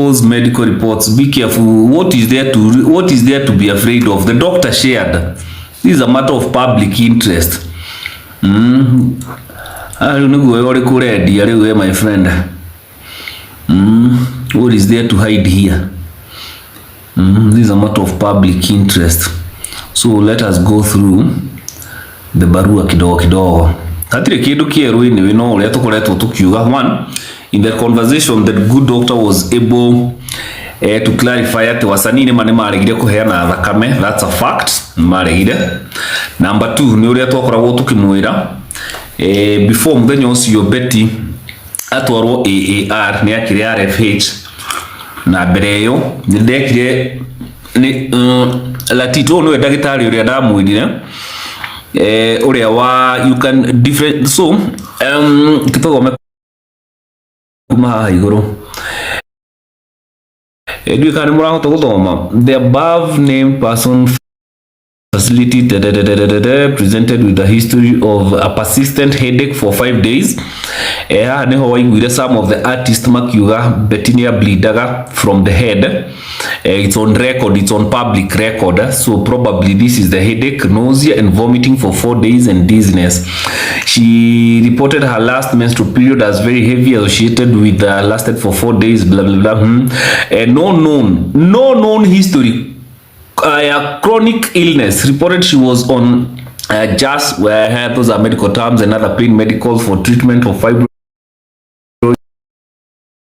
those medical reports. Be careful. What is there to be afraid of? The doctor shared. This is a matter of public interest. I don't know, my friend. What is there to hide here? This is a matter of public interest. So let us go through the barua kidogo. Hatire kindu kieru ni no uria tukoretwo tukiuga. One, in the conversation, the good doctor was able to clarify that wasanii ni mane maregire kuheana thakame. That's a fact. Maregire. Number two, ni uria twakoragwo tukimwira before muthenya ucio Betty atwarwo AAR ni akire RFH, na mbere yo ni ndekire ni Latito no ndagitari uria ndamwirire uria wa you can different. So kitogome kuma iguru edwikani murahota guthoma. The above named person facility presented with a history of a persistent headache for 5 days. Neho waiguire some of the artists makiuga Bettinia bleedaga from the head. It's on record, it's on public record. So probably this is the headache, nausea and vomiting for 4 days and dizziness. She reported her last menstrual period as very heavy, associated with lasted for 4 days, blah blah blah. No known history. Chronic illness. Reported she was on JAS, where those are medical terms, and other pain medicals for treatment of fibroids.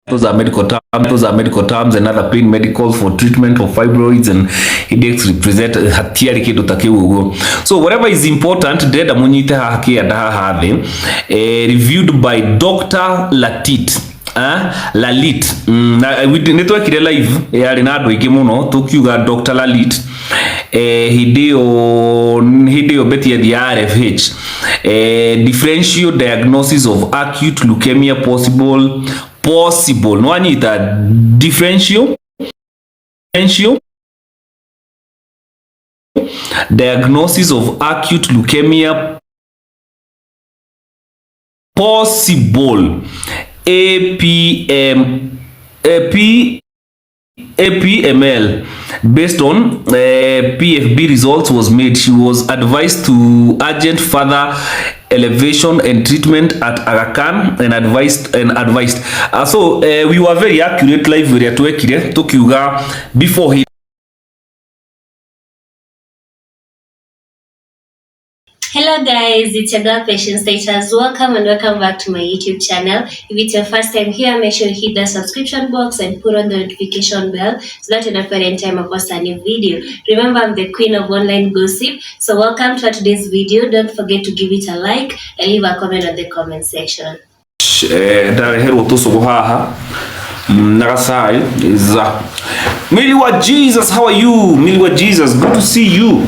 Those are medical terms, and other pain medicals for treatment of fibroids and headaches. Represent hatiari kidu takiugo. So whatever is important, deda munyite haki ya daha have reviewed by Dr. Lalit. Nitwekire live yari na andu aingi muno tukiuga Dr. Lalit hideo Betty the RFH differential diagnosis of acute leukemia possible no anita differential diagnosis of acute leukemia possible APML based on PFB results was made. She was advised to urgent further elevation and treatment at Aga Khan and advised. So we were very accurate live where tuekire tukiuga before he. Hello guys, it's your girl Patience Status. Welcome and welcome back to my YouTube channel. If it's your first time here, make sure you hit the subscription box and put on the notification bell so that you don't forget any time I post a new video. Remember, I'm the queen of online gossip. So welcome to today's video. Don't forget to give it a like and leave a comment on the comment section. Nagasai is Miliwa Jesus, how are you? Miliwa Jesus, good to see you.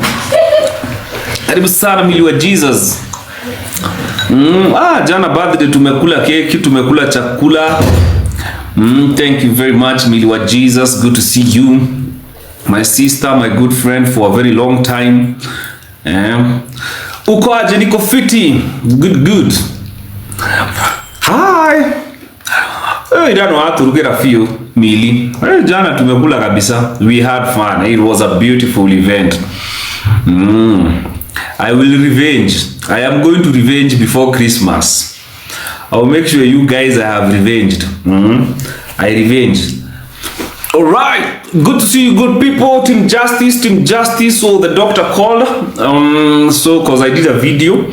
Karibu sana Miliwa Jesus. Jana birthday tumekula keki, tumekula chakula. Thank you very much Miliwa Jesus, good to see you. My sister, my good friend for a very long time. Uko aje? Niko fiti. Good. Hi. Idano hatu rugera fio Mili. Jana tumekula kabisa. We had fun. It was a beautiful event. I will revenge. I am going to revenge before Christmas. I will make sure you guys have revenged. I revenge. All right. Good to see you, good people. Team Justice. So the doctor called. So because I did a video.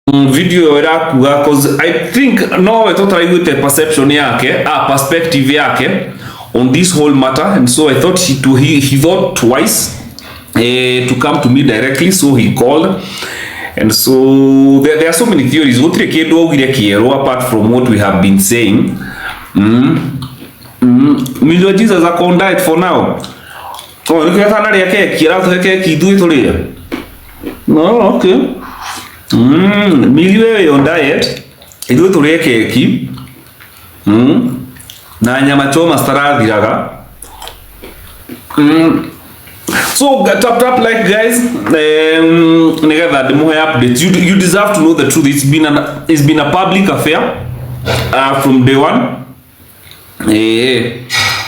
Because I think no, I thought I would a perception yake, perspective yake on this whole matter, and so I thought he thought twice to come to me directly, so he called. And so there are so many theories apart from what we have been saying. Miliwa Jesus are on diet for now. No, okay. Miliwe on diet idu tulie keki na nyama choma starathiraga. So tap like guys, nigga muhe updates. You deserve to know the truth. It's been a public affair from day one.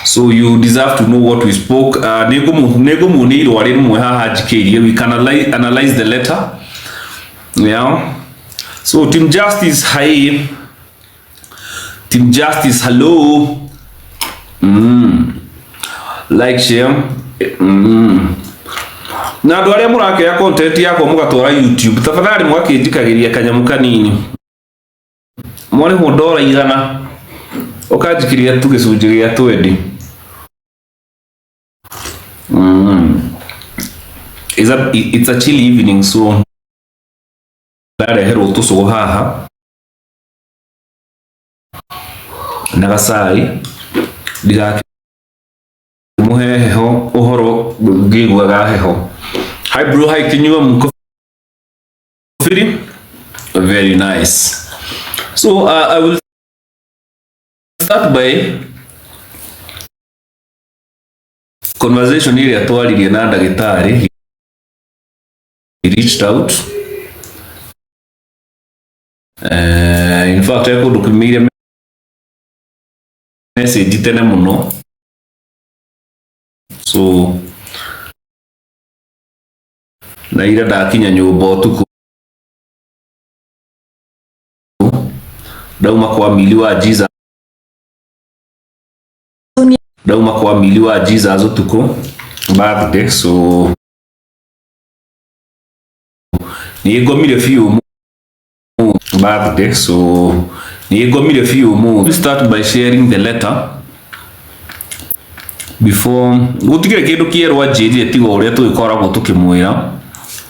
So you deserve to know what we spoke. Nego muniro wale mwe haha jikiri. We can analyze the letter. Yeah. So Team Justice, hi. Team Justice, hello. Like, share. Na andu aria murakea content yako mugatwara YouTube, tafadhali mwakindikagiria kanyamu kanini. Mwone $1 igana. Ukajikiria tu gicunji gia 20. It's a chilly evening, so ndareherwo tucugu haha na gacai ndigaki muhe heho uhoro ngiguaga heho. Hi bro, hi, can you coffee? Very nice. So I will start by conversation ile atwaririe na ndagitari. He reached out. In fact, I could make message tena muno. So na ira ndakinya nyumba utuku dauma kwa mili wa Jesus utuku birthday. So nigomire few birthday. So nigomire few more. We start by sharing the letter before gutigire kindu kierwa njirire tigo uria tugikoragwo tukimwira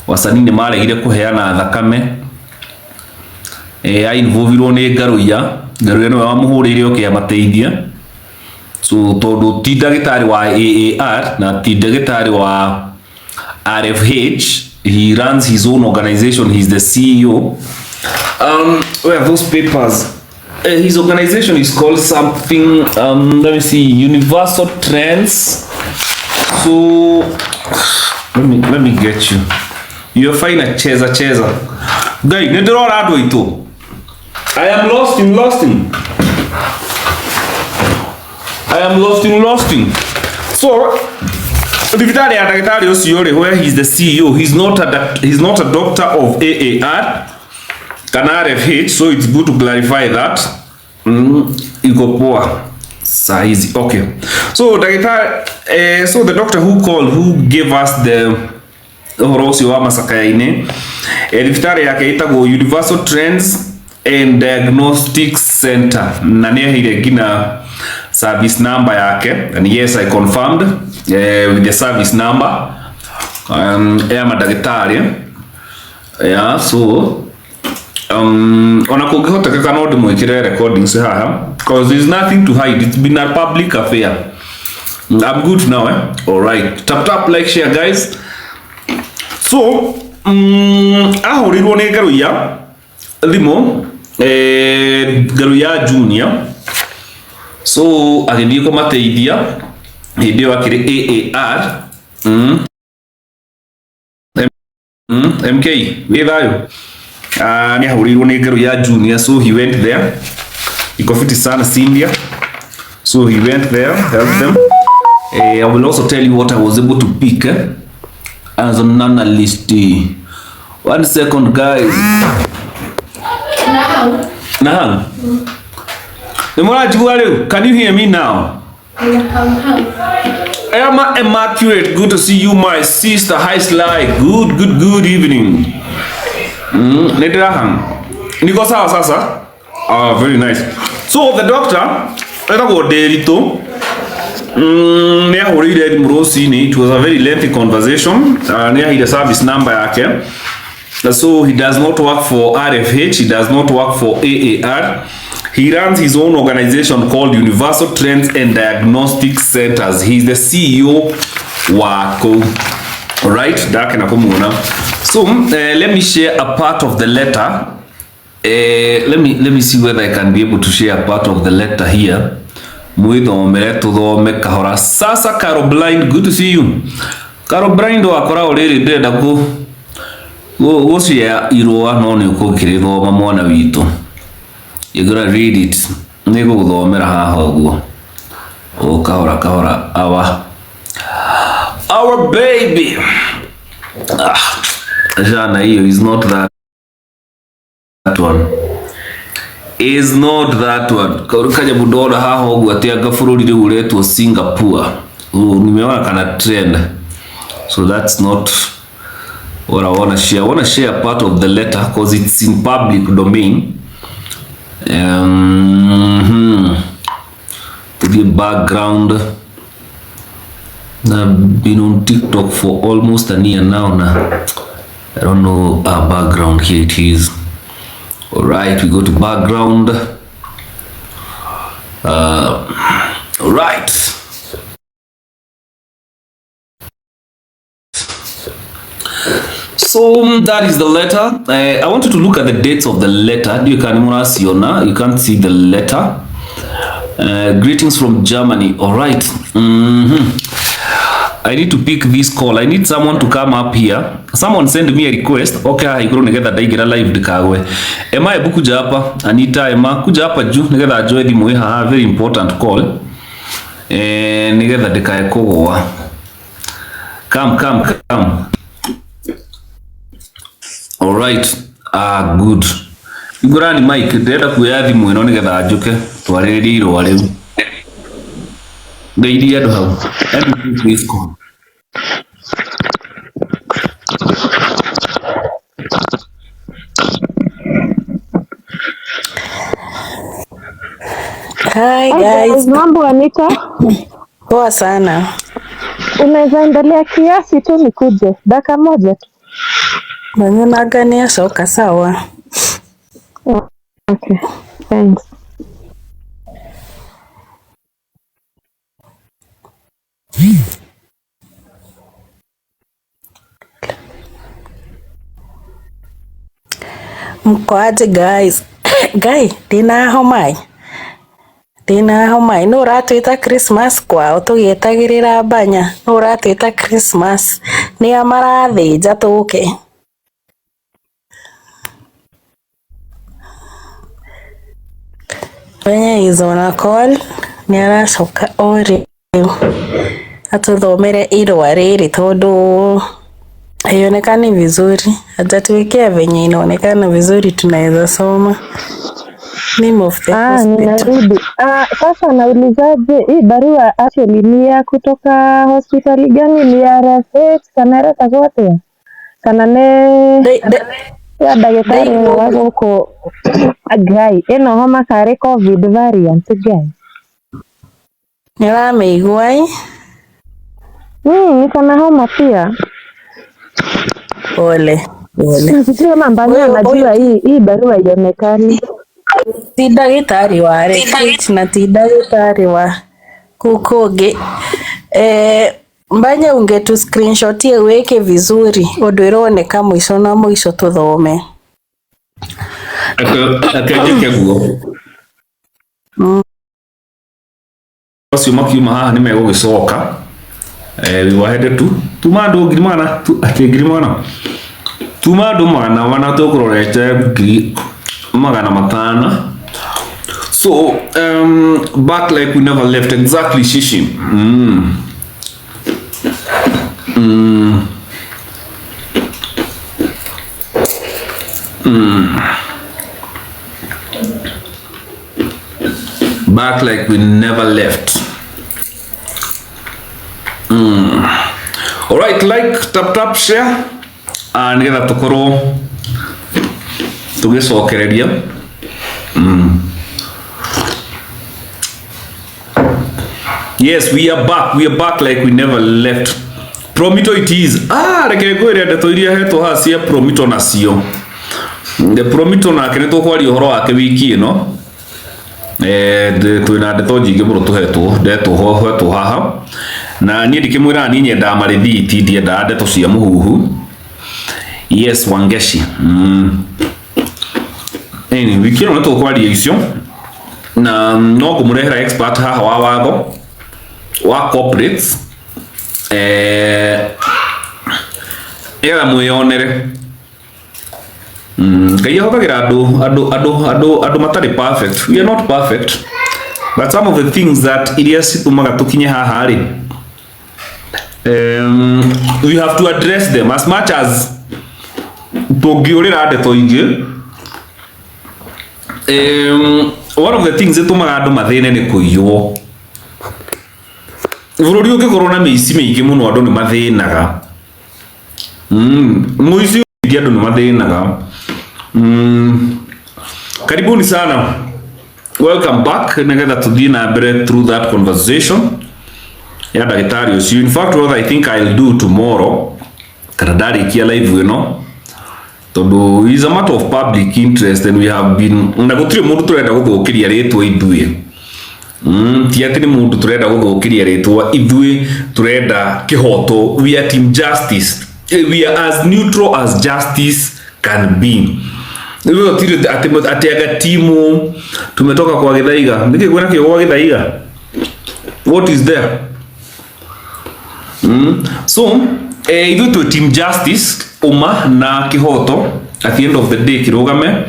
wasani ni maregire kuheana thakame. Ai involvirwo ni Ngaruya no wa muhurire oke amateithia. So tondu ti ndagitari wa AAR na ti ndagitari wa RFH, he runs his own organization. He's the CEO. Where are those papers? His organization is called something, let me see, Universal Trends. So let me get you. You're fine at cheza. Guy, nedorora ado ito. I am lost in. So Daktari Adagitari Osiore, where he's the CEO, he's not a doctor of AAR, can RFH, so it's good to clarify that. Iko poa saizi. Okay. So Daktari, so the doctor who gave us the horosi wa masakaine, Daktari yake itago Universal Trends and Diagnostics Center. Na hile gina service number yake, and yes, I confirmed with the service number. Madaktari. Yeah, so ona kungihoteka kana undu mwikire recordings haha, because there's nothing to hide. It's been a public affair. I'm good now, eh? All right. Tap, like, share, guys. So ahorirwo ni Ngaruya thimo Ngaruya Junior. So agithii kumateithia hindi yo akiri AAR. MK withayo ni ahurirwo ni Ngaruya Junior. So he went there. Iko fiti sana Cindy. So he went there, helped them. I will also tell you what I was able to pick as an analyst. 1 second, guys. Now. Can you hear me now? Emma Immaculate, good to see you, my sister. Hi Sly, good evening. Niko sawa sasa? Very nice. So the doctor, it was a very lengthy conversation. He the service number yake. So he does not work for RFH, he does not work for AAR. He runs his own organization called Universal Trends and Diagnostic Centers. He's the CEO wako. Alright, so let me share a part of the letter. Let me see whether I can be able to share a part of the letter here. Sasa Carol Blind, good to see you. Carol Blind wakora already ndenda go share irua no ni ukukirithwo mwana witu. You're gonna read it. Nego guthomera haha uguo. kahora. Our baby. Jana hiyo is not that one. Is not that one. Kaja budora haho guatia gafururi riu retwo Singapore. Nimeona kana trend. So that's not what I want to share. I want to share part of the letter because it's in public domain. To give background, I've been on TikTok for almost a year now. I don't know our background. Here it is. All right, we go to background. All right. So that is the letter. I want you to look at the dates of the letter. You can't see the letter. Greetings from Germany. All right. I need to pick this call. I need someone to come up here. Someone send me a request. Okay, I go together daigira live dikagwe. Emma ebu kuja hapa. Anita Emma kuja hapa juu nigetha joe thimu iha very important call. Nigetha dikae kugwa. Come. All right. Good. Igurani Mike ndenda kuya thimu ino nigetha njuke twarĩrĩrie irũa rĩu. Ndeithia andũ hau. Let me pick this call. Hi guys. Mambo Anita? Poa sana. Unaweza endelea kiasi tu nikuje. Dakika moja tu. Nagania soka sawa. Okay. Thanks. Mko aje guys? Guy, dina homai no ratwita Christmas kwao tugitagirira Mbanya no ratwita Christmas ni amarathĩnja tuke. Mbanya is on a call ni aracoka ori atuthomere irũa rĩrĩ tondu haionekani vizuri, hajatuwekea venye inaonekana vizuri tunaweza soma. Name of the ninarudi. Sasa naulizaje, hii barua actually ni ya kutoka hospitali gani? Ni ya RFH kana zote? Kana ne ya daktari wako huko agai eno homa kare COVID variant gai. Nĩrameigua niko na homa pia. Pole. Sio Mbanya anajua hii barua haionekani. Ti ndagĩtarĩ wa RFH na ti ndagĩtarĩ wa kukoge. Mbanya ungetu screenshotie weke vizuri ũndũ ironeka mũico na mũico tuthome. Akajike guo. Basi makiuma haha nĩ megũgĩcoka. We were headed to Tumando Grimana to Grimana. Tumando Mana to Correct Magana Matana. So back like we never left, exactly Shishim. Back like we never left. All right, like, tap, share, and get tukoro tugicokereria. Yes, we are back like we never left. Promito it is. Reke gwire ndeto iria hetwo hacia promito nacio. The promito na keneto kwari uhoro wake wiki ino. Twina ndeto nyingi muno tuhetwo hetwo haha. Na niĩ ndikĩmwĩra niĩ nyendaga marĩthiti ndiendaga ndeto cia mũhuhu. Yes, Wangeshi. Wiki ĩno nĩtũkwaria icio na no kũmũrehera expert haha wa watho wa corporates ega mwĩonere. Ngai ahũthagĩra andũ matarĩ perfect. We are not perfect. But some of the things that iria citumaga tukinye haha ri, we have to address them as much as tungiurira ndeto ingi. One of the things itumaga andu mathine ni kuiywo. Bururi ungikorwo na miici mingi muno andu ni mathinaga. Muici ndio andu ni mathinaga. Karibuni sana. Welcome back. Negetha tuthie na mbere through that conversation ya ndagitari ucio. In fact, what I think I'll do tomorrow, kana ndarikia live ino, tondu is a matter of public interest and we have been, na gutire mundu turenda guthukiria ritwa ithuĩ. Ti ati ni mundu turenda guthukiria ritwa ithuĩ, turenda kihoto. We are team justice. We are as neutral as justice can be. Wewe tiri atiaga timu tumetoka kwa Githaiga. Niki kwena kio kwa Githaiga. What is there? So, ithu to team justice uma na kihoto at the end of the day kirogame.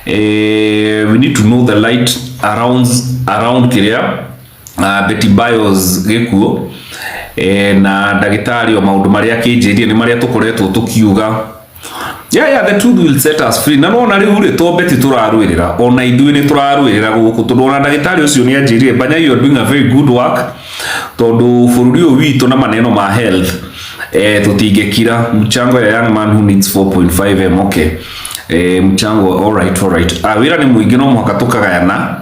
We need to know the light around kiria Betty Bayo'S gikuo na ndagitari o maundu maria kinjirie ni maria tukoretwo tukiuga. Yeah, the truth will set us free. Na nona riu ri to Betty turarwirira, ona ithuĩ ni turarwirira guku tondũ ndagitari ucio ni anjirie Mbanya, you are doing a very good work tondu bururi uyu witu na maneno ma health tutingekira mchango ya young man who needs 4.5M. Okay, mchango all right. Wira ni muingi no muhaka tukagayana.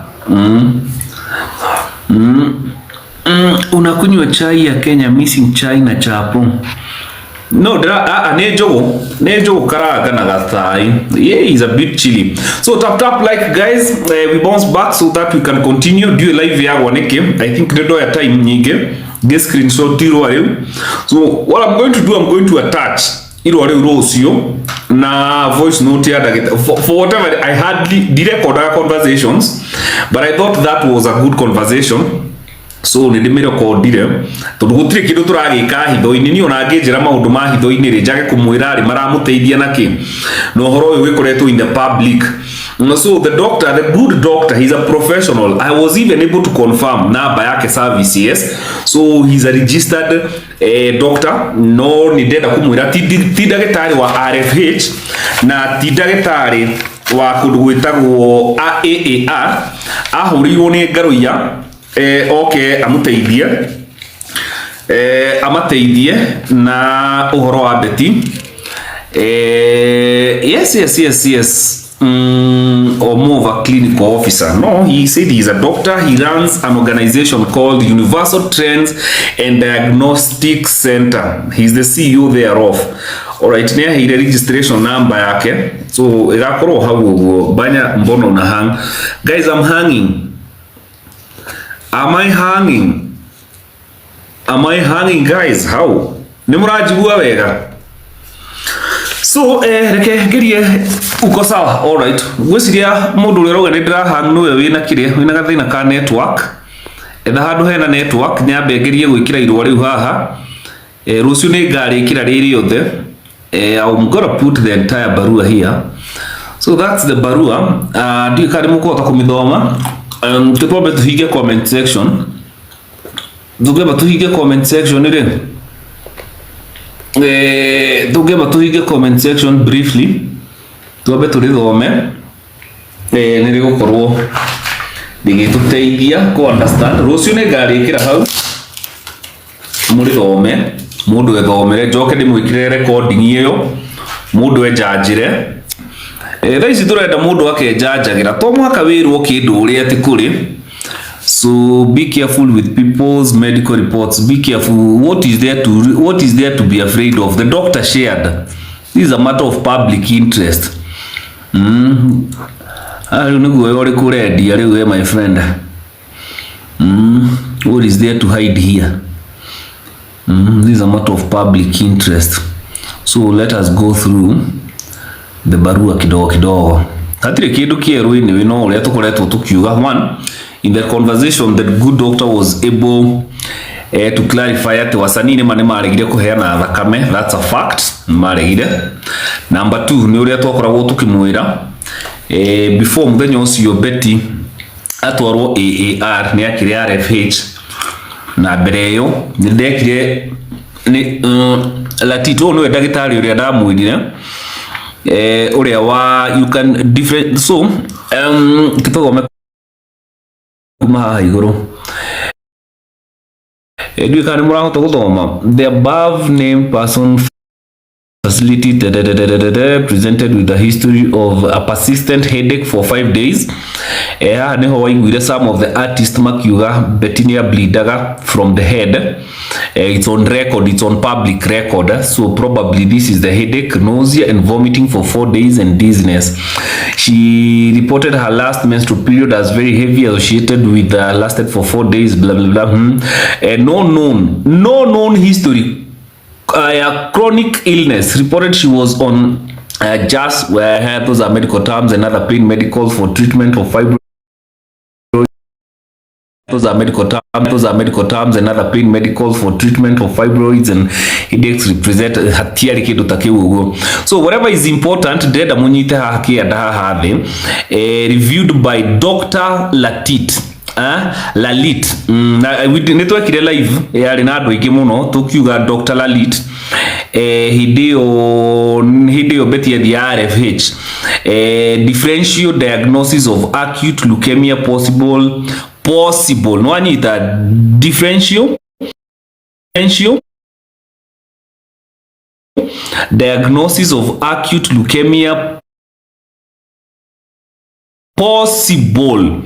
Unakunywa chai ya Kenya, missing chai na chapo. No, ne jogo karanga na gathai. Yeah, is a bit chilly. So tap like guys, we bounce back so that we can continue do live ya waneke. I think the ya time nyinge get screenshot iro ariu. So what I'm going to do, I'm going to attach iro ariu rosio na voice note ya dagita for whatever. I hardly did record our conversations, but I thought that was a good conversation. So ni ndimiro ko dire tondu gutire kindu turagika hitho-ini ni ona ngejera maundu ma hitho-ini ri njage kumwira ari maramuteithia naki no horo uyu gikoretwo in the public. So the doctor, the good doctor, he's a professional. I was even able to confirm namba yake services. So he's a registered doctor. No ni ndenda kumwira ti ndagitari wa RFH na ti ndagitari wa kundu gwitagwo AAR. Ahurirwo ni ngaruia okay, amateithie na uhoro wa Betty. Yes. Or more of a clinical officer. No, he said he's a doctor. He runs an organization called Universal Trends and Diagnostic Center. He's the CEO thereof. Alright, near hii registration number yake. So igakoro hau Mbanya, mbona una hang? Guys, I'm hanging. Am I hanging guys? How? Nimurajibua wega. So reke ngerie uko sawa. All right. Gwiciria mundu ri roga ni ndira hang no we wina kiria wina gathina ka network. Etha handu hena network nyambe ngerie gwikira irwa riu haha. Rucio ni ngari ikira riri yothe. I'm gonna put the entire barua here. So that's the barua. Ndio kari mukuhota kumithoma. Tukombe tuhige comment section. Tugeba tuhige comment section ire. Tugeba tuhige comment section briefly. Tuombe turithome. Niri gukorwo digituteithia ku understand. Rucio ni ngari ikira hau. Murithome. Mundu ethomere njoke ndimwikire recording iyo. Mundu enjanjire. Thaisi turenda mundu akenjanjagira to mwaka wirwo kindu uri ati kuri. So be careful with people's medical reports. Be careful. What is there to be afraid of? The doctor shared. This is a matter of public interest. My friend. What is there to hide here? This is a matter of public interest. So let us go through the barua kidogo. Hatire kindu kieru ini we no uria tukoretwo tukiuga. One, in the conversation that good doctor was able to clarify ati wasanii ni mane maregire kuheana thakame. That's a fact. Maregire. Number 2, ni uria twakoragwo tukimwira before muthenya ucio Betty atwarwo AAR ni akire RFH na mbere yo ni ndekire ni Latito no ndagitari uria ndamwirire uria wa you can different so kitogo kuma iguru Edwi kani murahota guthoma the above named person facility presented with a history of a persistent headache for 5 days. Neho waiguire some of the artists makiuga Bettinia bleedaga from the head. It's on record, it's on public record. So probably this is the headache, nausea and vomiting for 4 days and dizziness. She reported her last menstrual period as very heavy, associated with lasted for 4 days, blah blah blah. No known history. Chronic illness. Reported she was on JAS, where those are medical terms, and other pain medicals for treatment of fibroids. Those are medical terms and other pain medicals for treatment of fibroids and headaches. Represent hatiari kitu takiugo. So whatever is important, deda munyite haki adaha reviewed by Dr. Lalit nitwekire live yari na andu aingi muno tukiuga Dr. Lalit hidio betia the RFH differential diagnosis of acute leukemia possible no anita differential diagnosis of acute leukemia possible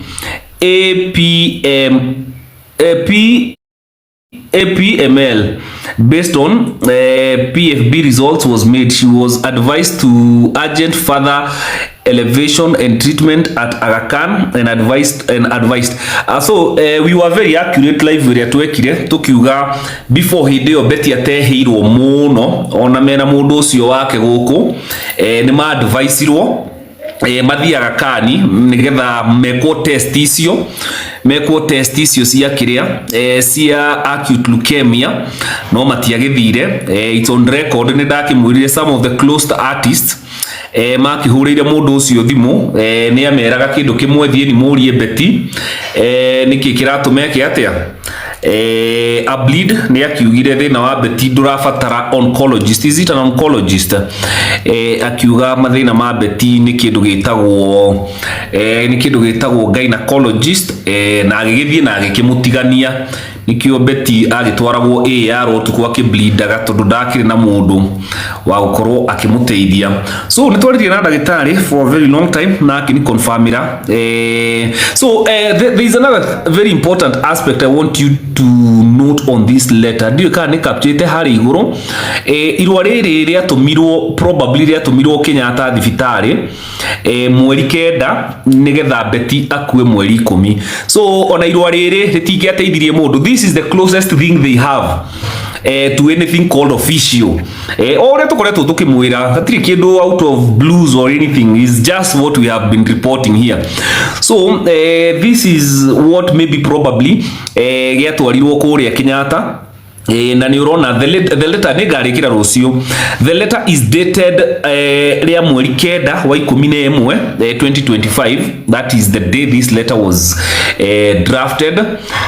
APML based on PFB results was made. She was advised to urgent further elevation and treatment at Aga Khan and advised so we were very accurate live where twekire tukiuga before hideo beti atehirwo muno ona mena mundu ucio wake guku ni ma advice ro mathiaga kani nigetha meko test icio cia kiria cia acute leukemia no matiagithire it's on record ni ndakimwirire some of the closed artists makihurire mundu ucio thimu ni ameraga kindu kimwe thie ni murie beti niki kiratumeke atia a bleed ni akiugire thina wa beti ndurabatara oncologist. Is it an oncologist? Akiuga mathina ma beti ni kindu gitagwo gynecologist na agigithie na agikimutigania nikio beti agitwaragwo AR otuku akibleedaga tondu ndakire na mundu wa gukorwo akimuteithia. So nitwaririe na ndagitari for a very long time na akini confirmira so there is another very important aspect I want you to note on this letter. Dio ka ni capture hari iguru irwa riri riatumirwo probably riatumirwo Kenyatta thibitari mweri kenda nigetha beti akue mweri 10. So ona irwa riri ritingiateithirie mundu. This is the closest thing they have to anything called official. Ore tukoretwo tukimwira hatiri kindu out of blues or anything, is just what we have been reporting here. So this is what maybe probably giatwarirwo kuria Kenyatta na ni urona the letter ni garikira rucio. The letter is dated ria mweri kenda wa 11 2025. That is the day this letter was drafted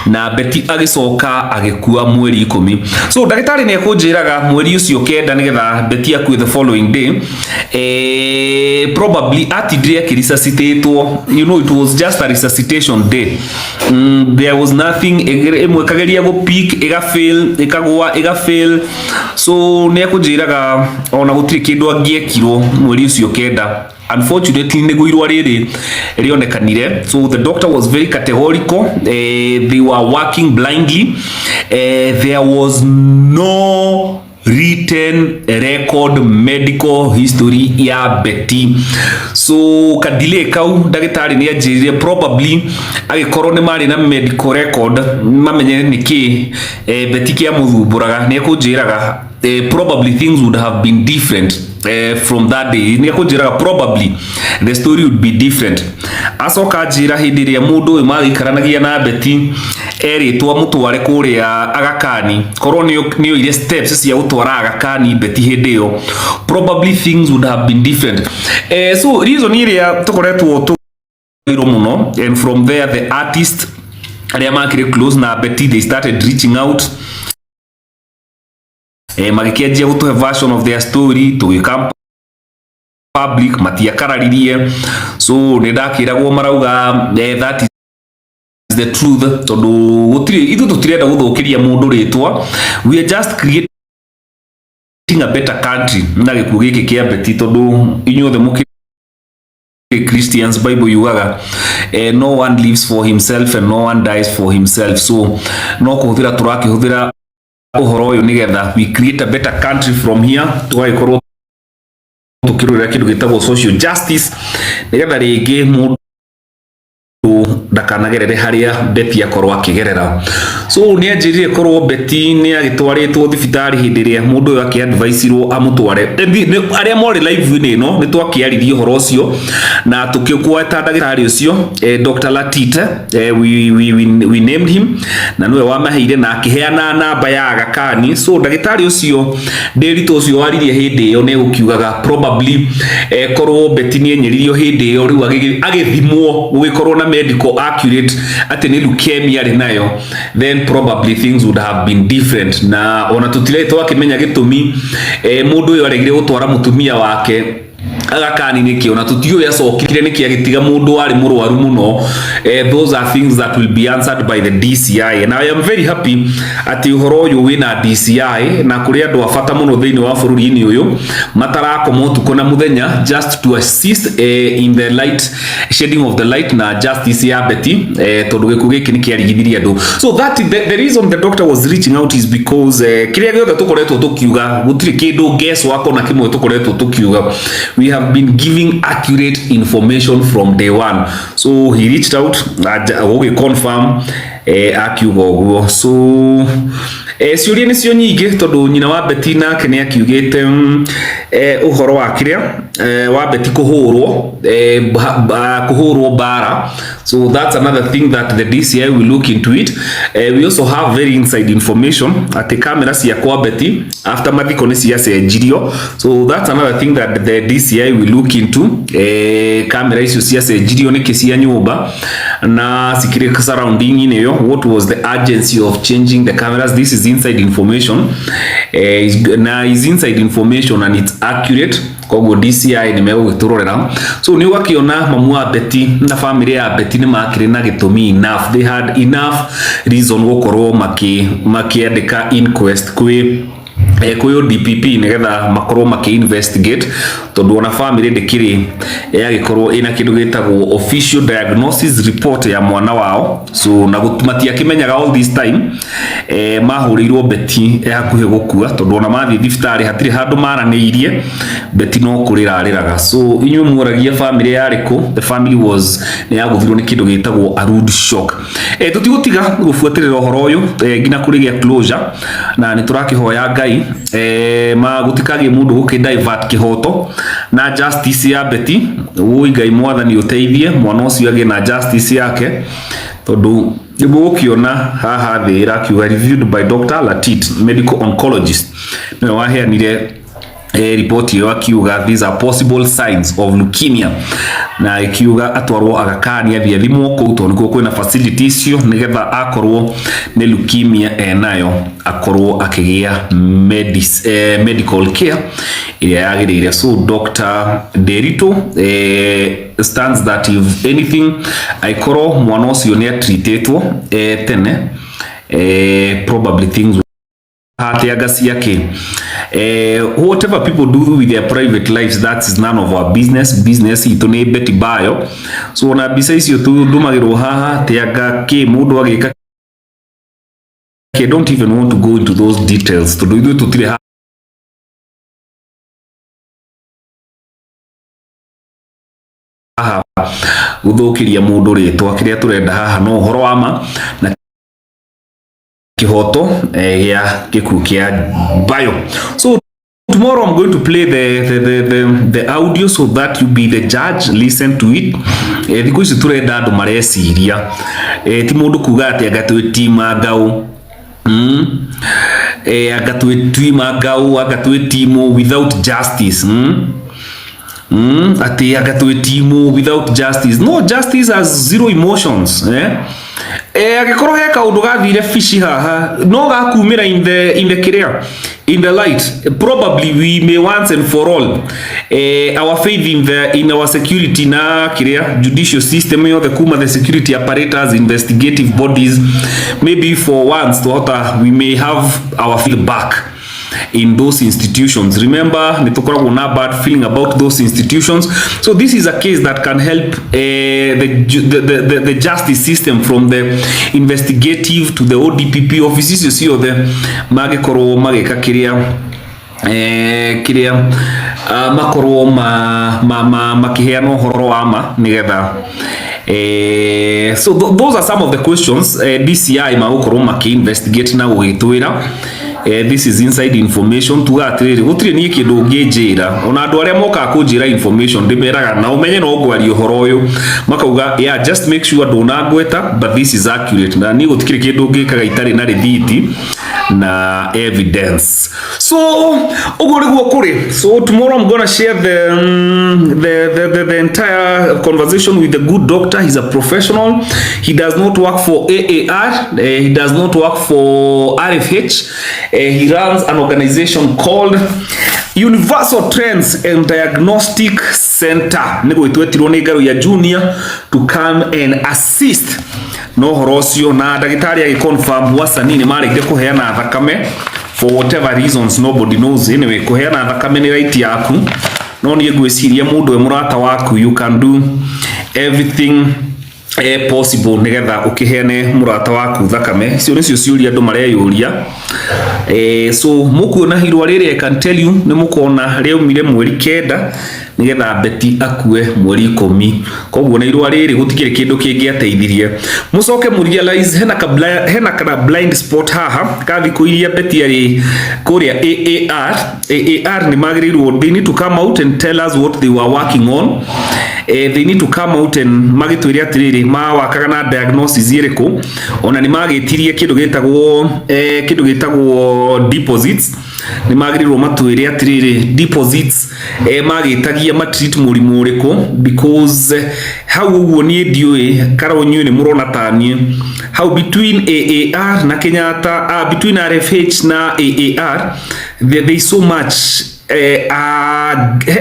na beti agicoka agikua mweri 10. So ndagitari ni ekunjiraga mweri ucio kenda nigetha beti akue the following day probably atidire kirisacitatwo. You know, it was just a resuscitation day. There was nothing emwe kageria go peak ega fail so ne kujiraga ona gutiri kindu angiekirwo mweri ucio kenda. Unfortunately nego irwa riri rionekanire. So the doctor was very categorical. They were working blindly. There was no written record medical history ya beti. So kadile kau ndagitari ni ajirire probably agikorwo ni mari na medical record mamenye niki beti kia muthumburaga ni kunjiraga probably things would have been different from that day. Ni kunjiraga probably the story would be different. Asoka jira hindi ria mundu magikaranagia na beti eritwa mutware kuria Aga Khan korwo niyo ile steps cia gutwara Aga Khan beti hindi yo probably things would have been different. So reason iria tukoretwo muno, and from there the artist aria makire close na Betty, they started reaching out magikianjia gutuhe version of their story to become public, matiakararirie. So nindakiragwo marauga that is the truth, tondu gutire ithu tutirenda guthukiria mundu ritwa, we are just creating a better country na gikuo giki kia Betty, tondu inyuothe muki Christians Bible yugaga no one lives for himself and no one dies for himself. So no kuhuthira turakihuthira uhoro uyu nigetha we create a better country from here, tugagikorwo tukirurira kindu gitagwo social justice, nigetha ringi mundu ndakanagerere haria Betty akorwo akigerera. So ni anjirire korwo Betty ni agitwaritwo thibitari hindi ria mundu uyu akiadviceirwo amutware aria mori live ni no, ni twakiarithia uhoro ucio na tukikueta ndagitari ucio Dr. Latit, we named him na niwe wamaheire na akiheana namba ya Agakani. So ndagitari ucio ndirito ucio waririe hindi iyo ni gukiugaga probably korwo Betty ni enyeririo hindi iyo riu agithimwo gugikorwo na medical accurate ati ni leukemia ri nayo, then probably things would have been different. Na ona tutiretwo akimenya gitumi mundu uyu aregire gutwara mutumia wake Agakani niki, ona tutiyo yacokire niki agitiga mundu wari murwaru muno. Those are things that will be answered by the DCI, and I am very happy ati uhoro uyu wina DCI na kuri andu afata muno thiini wa bururi-ini uyu matarakomo tuko na muthenya just to assist in the light shedding of the light na justice ya Betty, tondu gikuo giki ni kiarigithirie andu. So that the reason the doctor was reaching out is because kiria giothe tukoretwo tukiuga gutiri kindu guess wako na kimwe tukoretwo tukiuga, we have been giving accurate information from day one. So he reached out we confirm akiuga uguo. So ciuria ni cio nyingi tondu nyina wa Betty nake ni akiugite uhoro wa kiria wa Betty kuhurwo bara. So that's another thing that the DCI will look into it. We also have very inside information ati camera cia kwa Betty after mathiko ni cia cenjirio. So that's another thing that the DCI will look into. Camera icio cia cenjirio ni kisia nyumba na sikire surrounding ineyo. What was the urgency of changing the cameras? This is inside information. Na is inside information and it's accurate. Koguo DCI ni megugiturorera. So ni wakiona mamu wa Betty na family ya Betty ni makire na gitumi enough, they had enough reason gukorwo makiandika inquest kwi DPP nigetha makorwo maki-investigate, tondu ona family ndikiri yagikorwo ina kindu gitagwo official diagnosis report ya mwana wao. So na gutumatia kimenyaga all this time mahurirwo Betty hakuhe gukua, tondu ona mathi thibitari hatiri handu maraniirie Betty no kurirariraga. So inyu muragia family yariko, the family was ni yaguthirwo ni kindu gitagwo a rude shock. Tutigutiga gufuatirira uhoro uyu ngina kurigia closure, na ni turakihoya Ngai magutikage mundu gukidivert kihoto na justice ya Betty. Ui Ngai mwathani uteithie mwana ucio age na justice yake, tondu nibugukiona haha thi irakiuga reviewed by Dr. Latit, medical oncologist, no waheanire report yo akiuga these are possible signs of leukemia, na ikiuga atwarwo Agakani athie thimwo kou tondu nikuo kwina facilities cio nigetha akorwo ni leukemia nayo akorwo akigia medical care iria yagirire. So Dr. Derito stands that if anything aikorwo mwana ucio ni atreatetwo tene probably things whatever people do with their private lives, that is none of our business itu ni Betty Bayo. So na bisa icio tu dumagirwo haha tiaga ki mundu agika, I don't even want to go into those details to do to tire haha guthukiria mundu ritwa kiria turenda haha no uhoro wa ma na kihoto ya gikuo kia Bayo. So tomorrow I'm going to play the audio so that you be the judge, listen to it. Thiko ici turenda andu mareciria ti mundu kuga ati agatwetima ngau agatwetima ngau agatwetimwo without justice. ati agatwetimu without justice. No, justice has zero emotions. Agĩkorwo he kaũndũ gathire fishi haha no gakumĩra in the career, in the light, probably we may once and for all our faith in our security na judicial system yothe kuma the security apparatus, investigative bodies, maybe for once we may have our faith back in those institutions. Remember, nitukoragwo na bad feeling about those institutions. So this is a case that can help the justice system, from the investigative to the ODPP offices. You see, the magikorwo mageka kiria makorwo makiheana uhoro wa ma nigetha so those are some of the questions DCI magukorwo maki-investigate na gugitwira. This is inside information. Tugatiriri gutire ni kindu ngijira ona andu aria moka kunjira information ndimeraga na umenye no ngwari uhoro uyu makauga yeah, just make sure ndona ngweta but this is accurate, na ni gutikire kindu ngikaga itari na receipt na evidence. So uguriguo kuri. So tomorrow I'm gonna share the entire conversation with the good doctor. He's a professional. He does not work for AAR. He does not work for RFH. He runs an organization called Universal Trends and Diagnostic Center. Nego itwetirwo ni garu ya junior to come and assist no horocio na dagitari ya confirm wasa nini marege kuheana thakame for whatever reasons nobody knows. Anyway, kuheana thakame ni right yaku no ni gwiciria mundu we murata waku. You can do everything possible nigetha ukiheane murata waku thakame. Cio nicio ciuria andu mareyuria. So mukuona hirwa riri, I can tell you ni mukona reumire mweri 9 nigetha Beti akue mweri 10. Koguo na irwa riri gutikire kindu kingiateithirie. Mucoke mu realize hena kana blind spot haha kathi kuiria Beti ari kuria AAR ni magirirwo. They need to come out and tell us what they were working on. They need to come out and magitwire atiriri mawakaga na diagnosis iriku ona ni magitirie kindu gitagwo deposits. Ni magirirwo matwire atiriri deposits magitagia matreat murimu uriku because how uguo ni ndiui karonyu ni murona tani how between AAR na Kenyatta between RFH na AAR there is so much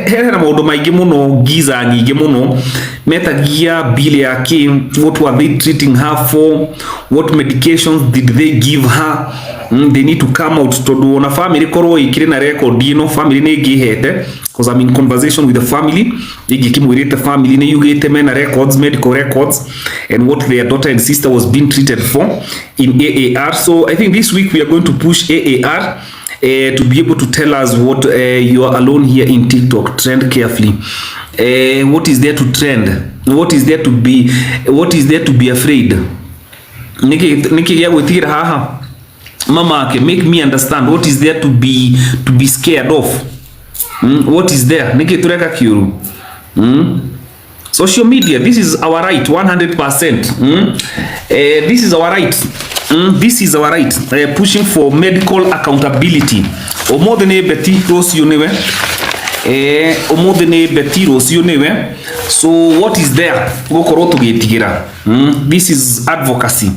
hena maundu maingi muno, giza nyingi muno metagia bill yake. What were they treating her for? What medications did they give her? They need to come out to do na family korwo ikire na record ino family ne gihete because I'm in conversation with the family. Igikimwirite family ne yugete mena records, medical records, and what their daughter and sister was being treated for in AAR. So I think this week we are going to push AAR to be able to tell us what you are alone here in TikTok. Trend carefully. What is there to trend? What is there to be? What is there to be afraid? Niki ya gwitira haha mama ke make me understand what is there to be scared of. What is there? Niki tureka kiuru. Social media, this is our right 100%. This is our right. This is our right. Pushing for medical accountability. Omodene Beti Rosio newe. Omodene Beti Rosio newe. So what is there? Gokoroto getigira. This is advocacy.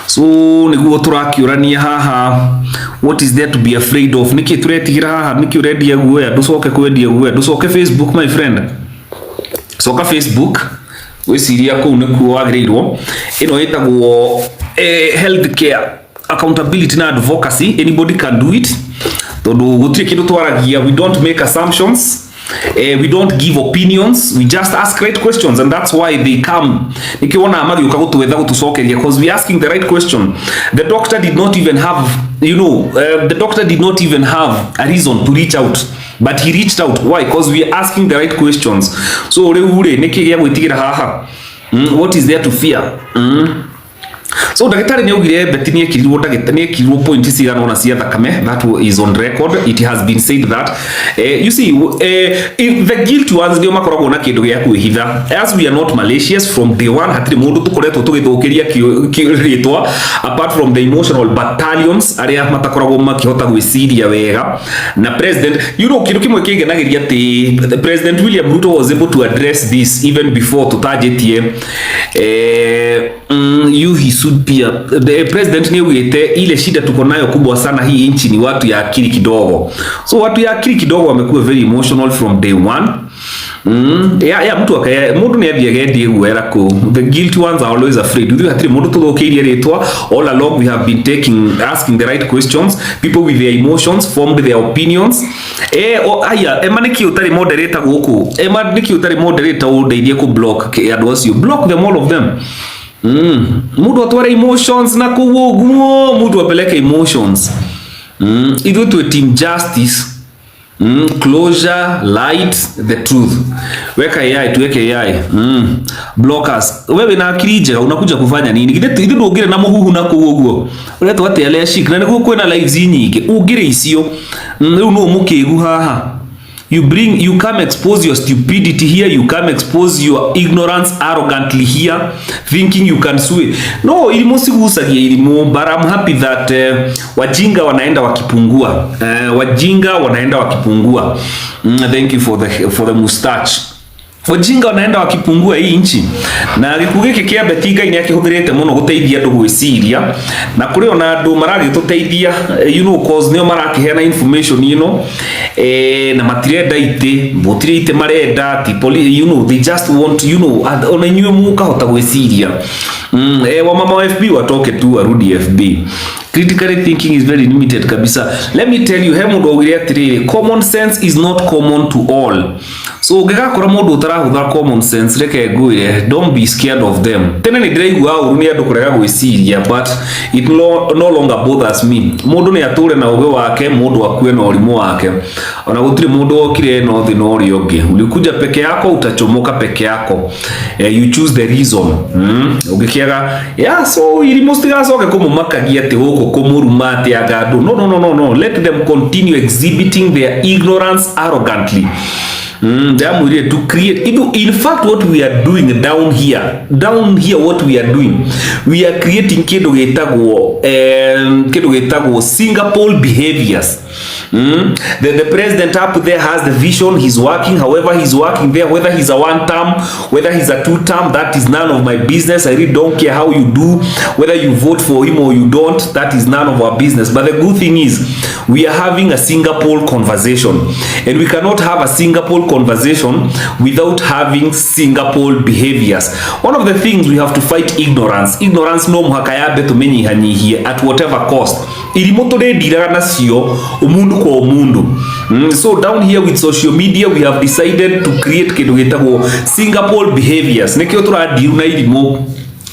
So niguo turakiurania haha. What is there to be afraid of? Niki turetigira haha. Niki uredia guoya. Dusoke kwedia guoya. Dusoke Facebook, my friend. Soka Facebook. Wesiria ko neku wagreirwo. Ino etagwo healthcare accountability na advocacy. Anybody can do it. Todo gutire kindu twaragia. We don't make assumptions. We don't give opinions. We just ask right questions, and that's why they come. Nikiona amagi ukagutwetha gutucokeria because we asking the right question. The doctor did not even have, the doctor did not even have a reason to reach out, but he reached out. Why? Because we are asking the right questions. So reure nikigia gwitigira haha. What is there to fear? So ndagĩtarĩ nĩ augire Betty nĩ ekirwo point cigana ona cia thakame. That is on record. It has been said that you see if the guilty ones ndio makoragwo na kĩndũ gĩa kwĩhitha. As we are not malicious from day one, hatirĩ mũndũ tũkoretwo tũgĩthũkĩria kĩrĩtwa apart from the emotional battalions arĩa matakoragwo makĩhota gwĩciria wega na president. You know kĩndũ kĩmwe kĩngenagĩria atĩ President William Ruto was able to address this even before tũtanjĩtie he should be the president ni ugite ile shida tuko nayo kubwa sana hii nchi ni watu ya akili kidogo. So watu ya akili kidogo wamekuwa very emotional from day one. Mundu ni athiegedie guera ku. The guilty ones are always afraid. Uthu hatiri mundu tuthukiirie ritwa. All along we have been asking the right questions. People with their emotions formed their opinions. Ema niki utari moderator guku. Ema niki utari moderator undeithie ku block andu acio. Block them, all of them. Mudu atware emotions na kuwoguo, mudu apeleke emotions. Ithu tu team justice, closure, light, the truth. Weka AI, tuweke AI. Blockers. Wewe na akili njega unakuja kufanya nini? Ithu ndugire na muhuhu na kuwoguo. Uretwa ate ale shik na niguo kwena lives nyingi. Ugire icio. Riu no mukigu haha. You come expose your stupidity here, you come expose your ignorance arrogantly here, thinking you can sway. No, ilimo sigusagia ilimo, but I'm happy that wajinga wanaenda wakipungua. Wajinga wanaenda wakipungua. Thank you for the mustache. Wajinga wanaenda wakipungua hii nchi. Na gikuge kia Betika ini akihubirite muno guteithia andu gwiciria na kuri ona andu maragituteithia cause nio marakiheana information na matirenda ite marenda they just want ona nyue mukahota gwiciria wa mama wa FB watoke tu arudi FB. Critical thinking is very limited kabisa. Let me tell you, mundu ogire atiri, common sense is not common to all. So ngegakora mundu utarahutha common sense reke nguire, don't be scared of them. Tene ni ndiraigua uru ni andu kurega gwiciria, but it no longer bothers me. Mundu ni ature na uge wake, mundu akue na urimu wake. Ona gutire mundu okire no thi no ri onge. Ulikuja peke yako, utachomoka peke yako. You choose the reason. Ugikiaga so irimu stigacoke kumumakagia ati kumurumate agadu. No. Let them continue exhibiting their ignorance arrogantly. They are ready to create. In fact, what we are doing down here, what we are doing, we are creating kido getago Singapore behaviors. The president up there has the vision. He's working. However, he's working there. Whether he's a one term, whether he's a two term, that is none of my business. I really don't care how you do, whether you vote for him or you don't. That is none of our business. But the good thing is, we are having a Singapore conversation, and we cannot have a Singapore conversation without having Singapore behaviors. One of the things we have to fight ignorance. Ignorance no muhakayabe tumenyihanyihiye at whatever cost. Ilimoto de diraga nasio umundu kwa umundu. So down here with social media we have decided to create kitu getago Singapore behaviors. Nekio turadiu na ilimo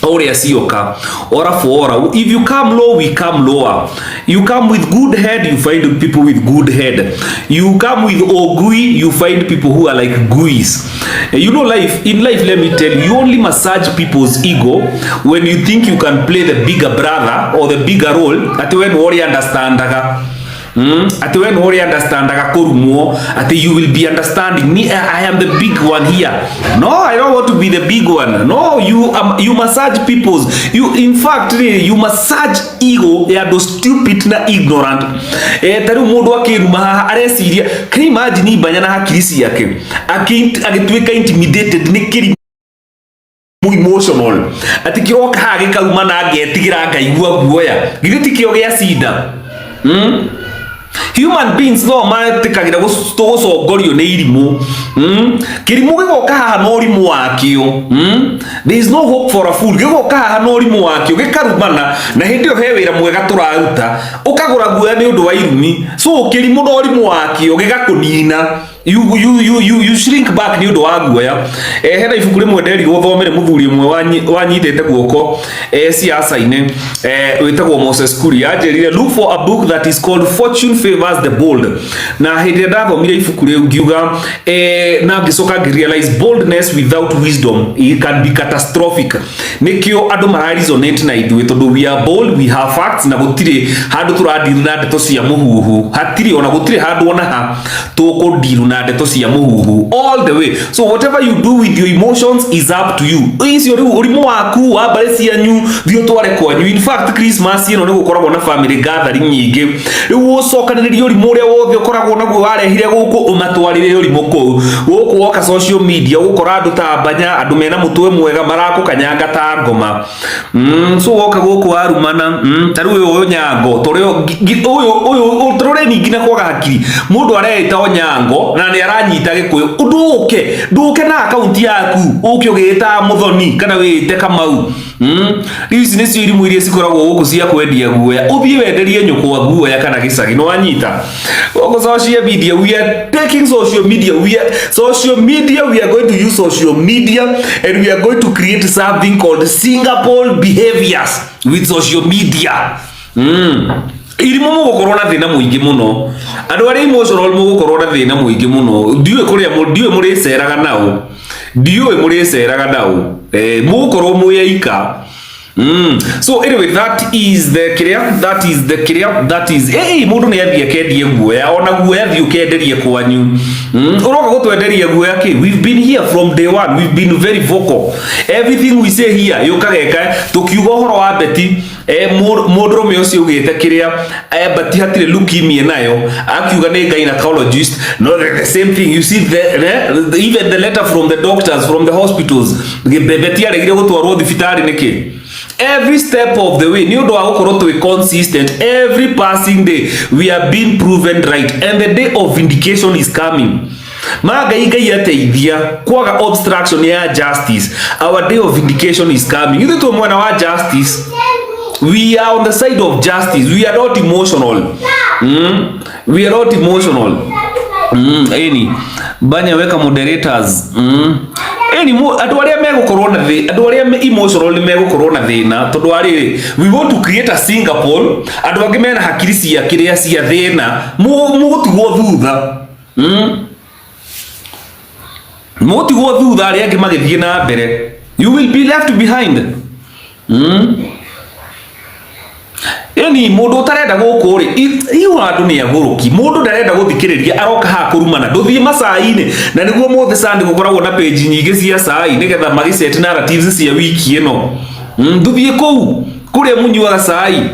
ore asioka ora for ora. If you come low, we come lower. You come with good head, you find people with good head. You come with ogui, you find people who are like guis. In life, let me tell you, you only massage people's ego when you think you can play the bigger brother or the bigger role. At when worry understand ati when worry understand kurumo ati you will be understanding me. I am the big one here. No, I don't want to be the big one. No, you massage people's, in fact you massage ego ya do stupid na ignorant. Taru mundu akiruma aresiria. Can you imagine Mbanya na hakirisi yake agitweka intimidated ni kiri emotional ati kiroka hagikauma na agetigira ngaigua guoya githiti kio gia sida. Human beings no matikagira gucogorio ni irimu. Kirimu gigoka haha no rimu wakio. There is no hope for a fool. Gigoka haha no rimu wakio gikarumana na hindi he wira mwega turaruta ukagura guoya ni undu wa irumi. So kirimu no rimu wakio gigakunina. You shrink back ni undu wa guoya. Hena ibuku rimwe nderi guthomere muthuri mwe wanyitete guoko siasa-ine witagwo Moses Kuria ajerire look for a book that is called Fortune Favors the Bold. Na hindi ndathomire ibuku riu ngiuga na ngicoka realize boldness without wisdom it can be catastrophic. Nikio andu mararesonate na ithuĩ tondu we are bold, we have facts, na gutire handu turadiru na ndeto cia muhuhu, hatiri ona gutire handu ona ha tukundiru na ndeto cia muhuhu all the way. So whatever you do with your emotions is up to you. Icio riu urimu waku wa bare cianyu thio tware kwanyu. In fact Christmas ino ni gukoragwo na family gathering nyingi, riu ucokaniririe urimu uria wothe ukoragwo naguo warehire guku umatwarire urimu kuu guku woka social media gukora andu ta Mbanya, andu mena mutwe mwega marakukanyanga ta ngoma. So woka guku warumana taru uyu Nyango torio uyu torore ningi na kwaga hakiri mundu areita Onyango na ni aranyita Gikuyu nduke na account yaku uke ugita Muthoni kana wite Kamau. Ici nĩcio irimu iria cikoragwo gũkũ cia kwendia guoya, uthie wenderie nyũkwa guoya kana gĩcagi no anyita gũkũ social media. We are taking social media, we are going to use social media and we are going to create something called Singapore behaviors with social media. Irimu mugukorwo na thina muingi muno, andu ari emotional mugukorwo na thina muingi muno, ndiwe kuria ndiwe muriceraga nao, ndiwe muriceraga nao mugukorwo muyaika. So anyway, that is mundu ni athie kendie guoya, ona guoya thio kenderie kwanyu. Uroka gutwenderia guoya ki? We've been here from day one, we've been very vocal. Everything we say here yukageka tukiuga horo wa Beti mundu me ucio ugite kiria Beti hatire leukemia nayo akiuga ni gynecologist. No, the same thing you see even the letter from the doctors from the hospitals Beti aregire gutwarwo thibitari niki. Every step of the way ni undu wa gukorwo twi consistent. Every passing day we are being proven right and the day of vindication is coming. Ngai ateithia kwaga obstruction ya justice. Our day of vindication is coming. Ithu tu mwana wa justice, we are on the side of justice. We are not emotional. We are not emotional. Any Mbanya weka moderators. Andu aria megukorwo na thi, andu aria emotional ni megukorwo na thina tondu ari we want to create a Singapore andu angi mena hakiri cia kiria cia thina mugutigwo thutha. Mugutigwo thutha ari angi magithie na mbere, you will be left behind. Yani mundu utarenda guku ri iyo andu ni aguruki, mundu ndarenda guthikiriria aroka ha kurumana nduthie macai-ini na niguo mothe sandi gukoragwo na page nyingi cia cai nigetha magiset narratives cia wiki ino. Nduthie kou kuria munyuaga cai.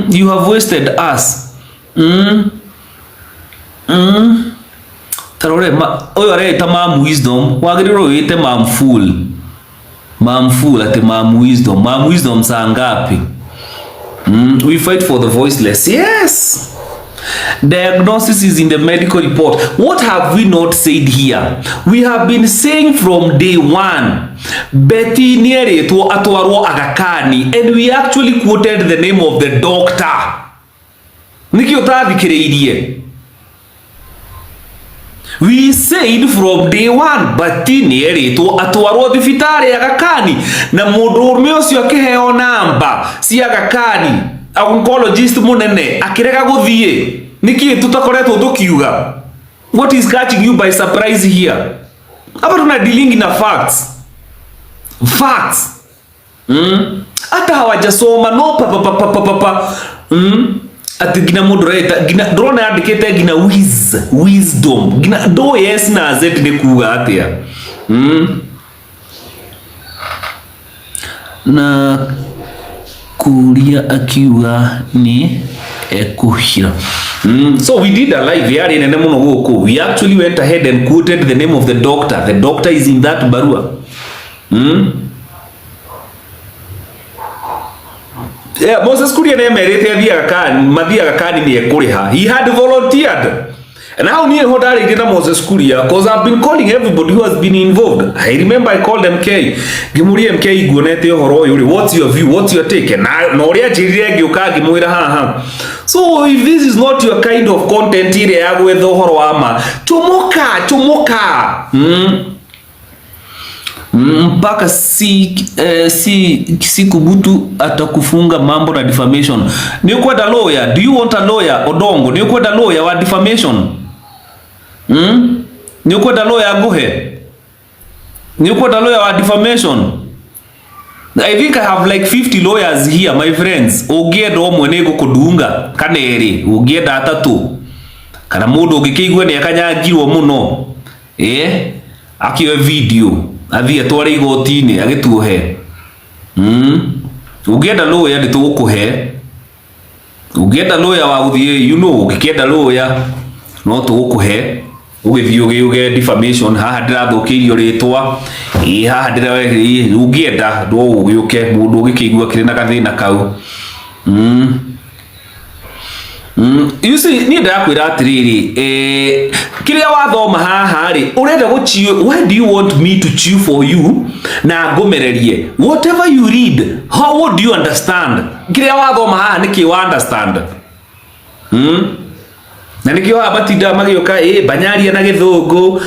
You have wasted us. Tarore oyo areta mam wisdom wagiriro wite mam fool ati mam wisdom sangapi. We fight for the voiceless. Yes. Diagnosis is in the medical report. What have we not said here? We have been saying from day one, Beti nieretwo atwarwo agakani, and we actually quoted the name of the doctor. Niki utathikiriirie. We said from day one, Beti nieretwo atwarwo thibitari agakani, na mundu urme ucio akiheo namba cia agakani oncologist munene akirega guthie. Niki tutakoretwo tukiuga? What is catching you by surprise here? Hapa tuna dealing na facts. Hata hawajasoma no papa. Ati gina mundu reta gina drone andikete gina wisdom gina do yes na z ni kuga atia. Na kuria akiuga ni ekuhira. So we did a live yari nene muno guku. We actually went ahead and quoted the name of the doctor. The doctor is in that barua. Yeah, Moses Kuria nemerete mathiaga kani ni ekuriha. He had volunteered. And now near Hodari did Moses Kuria, because I've been calling everybody who has been involved. I remember I called MK. Gimuri MK Gunete Horo Yuri. What's your view? What's your take? And Noria Chiria Gyuka Gimuira ha. So if this is not your kind of content here, with the Horoama, Chomoka. Mpaka si kubutu atakufunga mambo na defamation. Ni kwenda lawyer. Do you want a lawyer? Odongo. Ni kwenda lawyer wa defamation? Ni ukwenda lawyer nguhe? Ni ukwenda lawyer wa defamation? I think I have like 50 lawyers here, my friends. Ugienda omwe ni gukudunga kana eri, ugienda atatu. Kana mundu ungikigwe ni akanyagirwo muno. Akiwe video, athie tware igoti-ini agituhe. Ugienda lawyer ni tugukuhe. Ugienda lawyer wa uthie, you know, ugienda lawyer no tugukuhe. Ugithio uge defamation haha ndirathukirio ritwa haha ndira ugienda ndo ugiuke mundu ugikigwa kire na gathina kau. You see, ni ndakwira atiriri kiria wathoma haha ri urenda guchiu. Why do you want me to chew for you na ngomererie? Whatever you read, how would you understand? Kiria wathoma haha niki wa understand? Na nikio abatinda magioka banyaria na githungu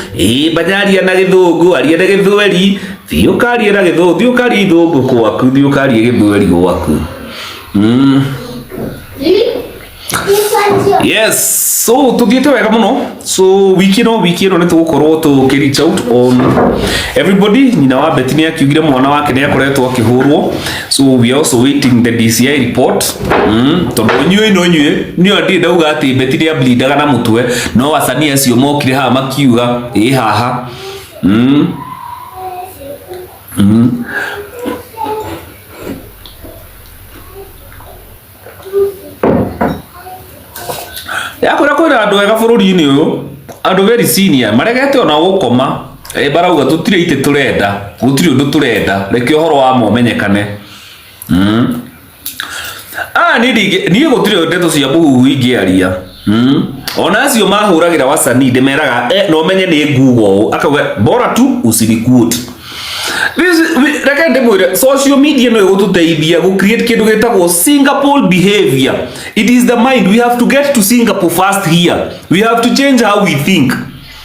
banyaria na githungu aria na githweri thiukaria na githungu thiukaria ithungu kwaku thiukaria githweri gwaku. Yes, so tuthiete wega muno. So wiki no ni tugukorwo tukirich out on everybody. Nyina wa Beth ni akiugire mwana wake ni akoretwo akihurwo. So we are also waiting the DCI report. Tondu nyue ni andi ndauga ati Beth ni ablindaga na mutwe no wasania acio mokire haha makiuga haha. Yakora kwira andu ega bururi-ini uyu, andu very senior maregete ona gukoma barauga tutire ite turenda, gutire undu turenda, reke uhoro wa momenyekane. Ni gutire ndeto cia buhu ingiaria. Ona acio mahuragira wasanii ndemeraga no menye ni ngugo akauga bora tu usiniquote. Reke ndemwire social media no gututeithia gu create kindu gitagwo Singapore behavior. It is the mind. We have to get to Singapore first here. We have to change how we think.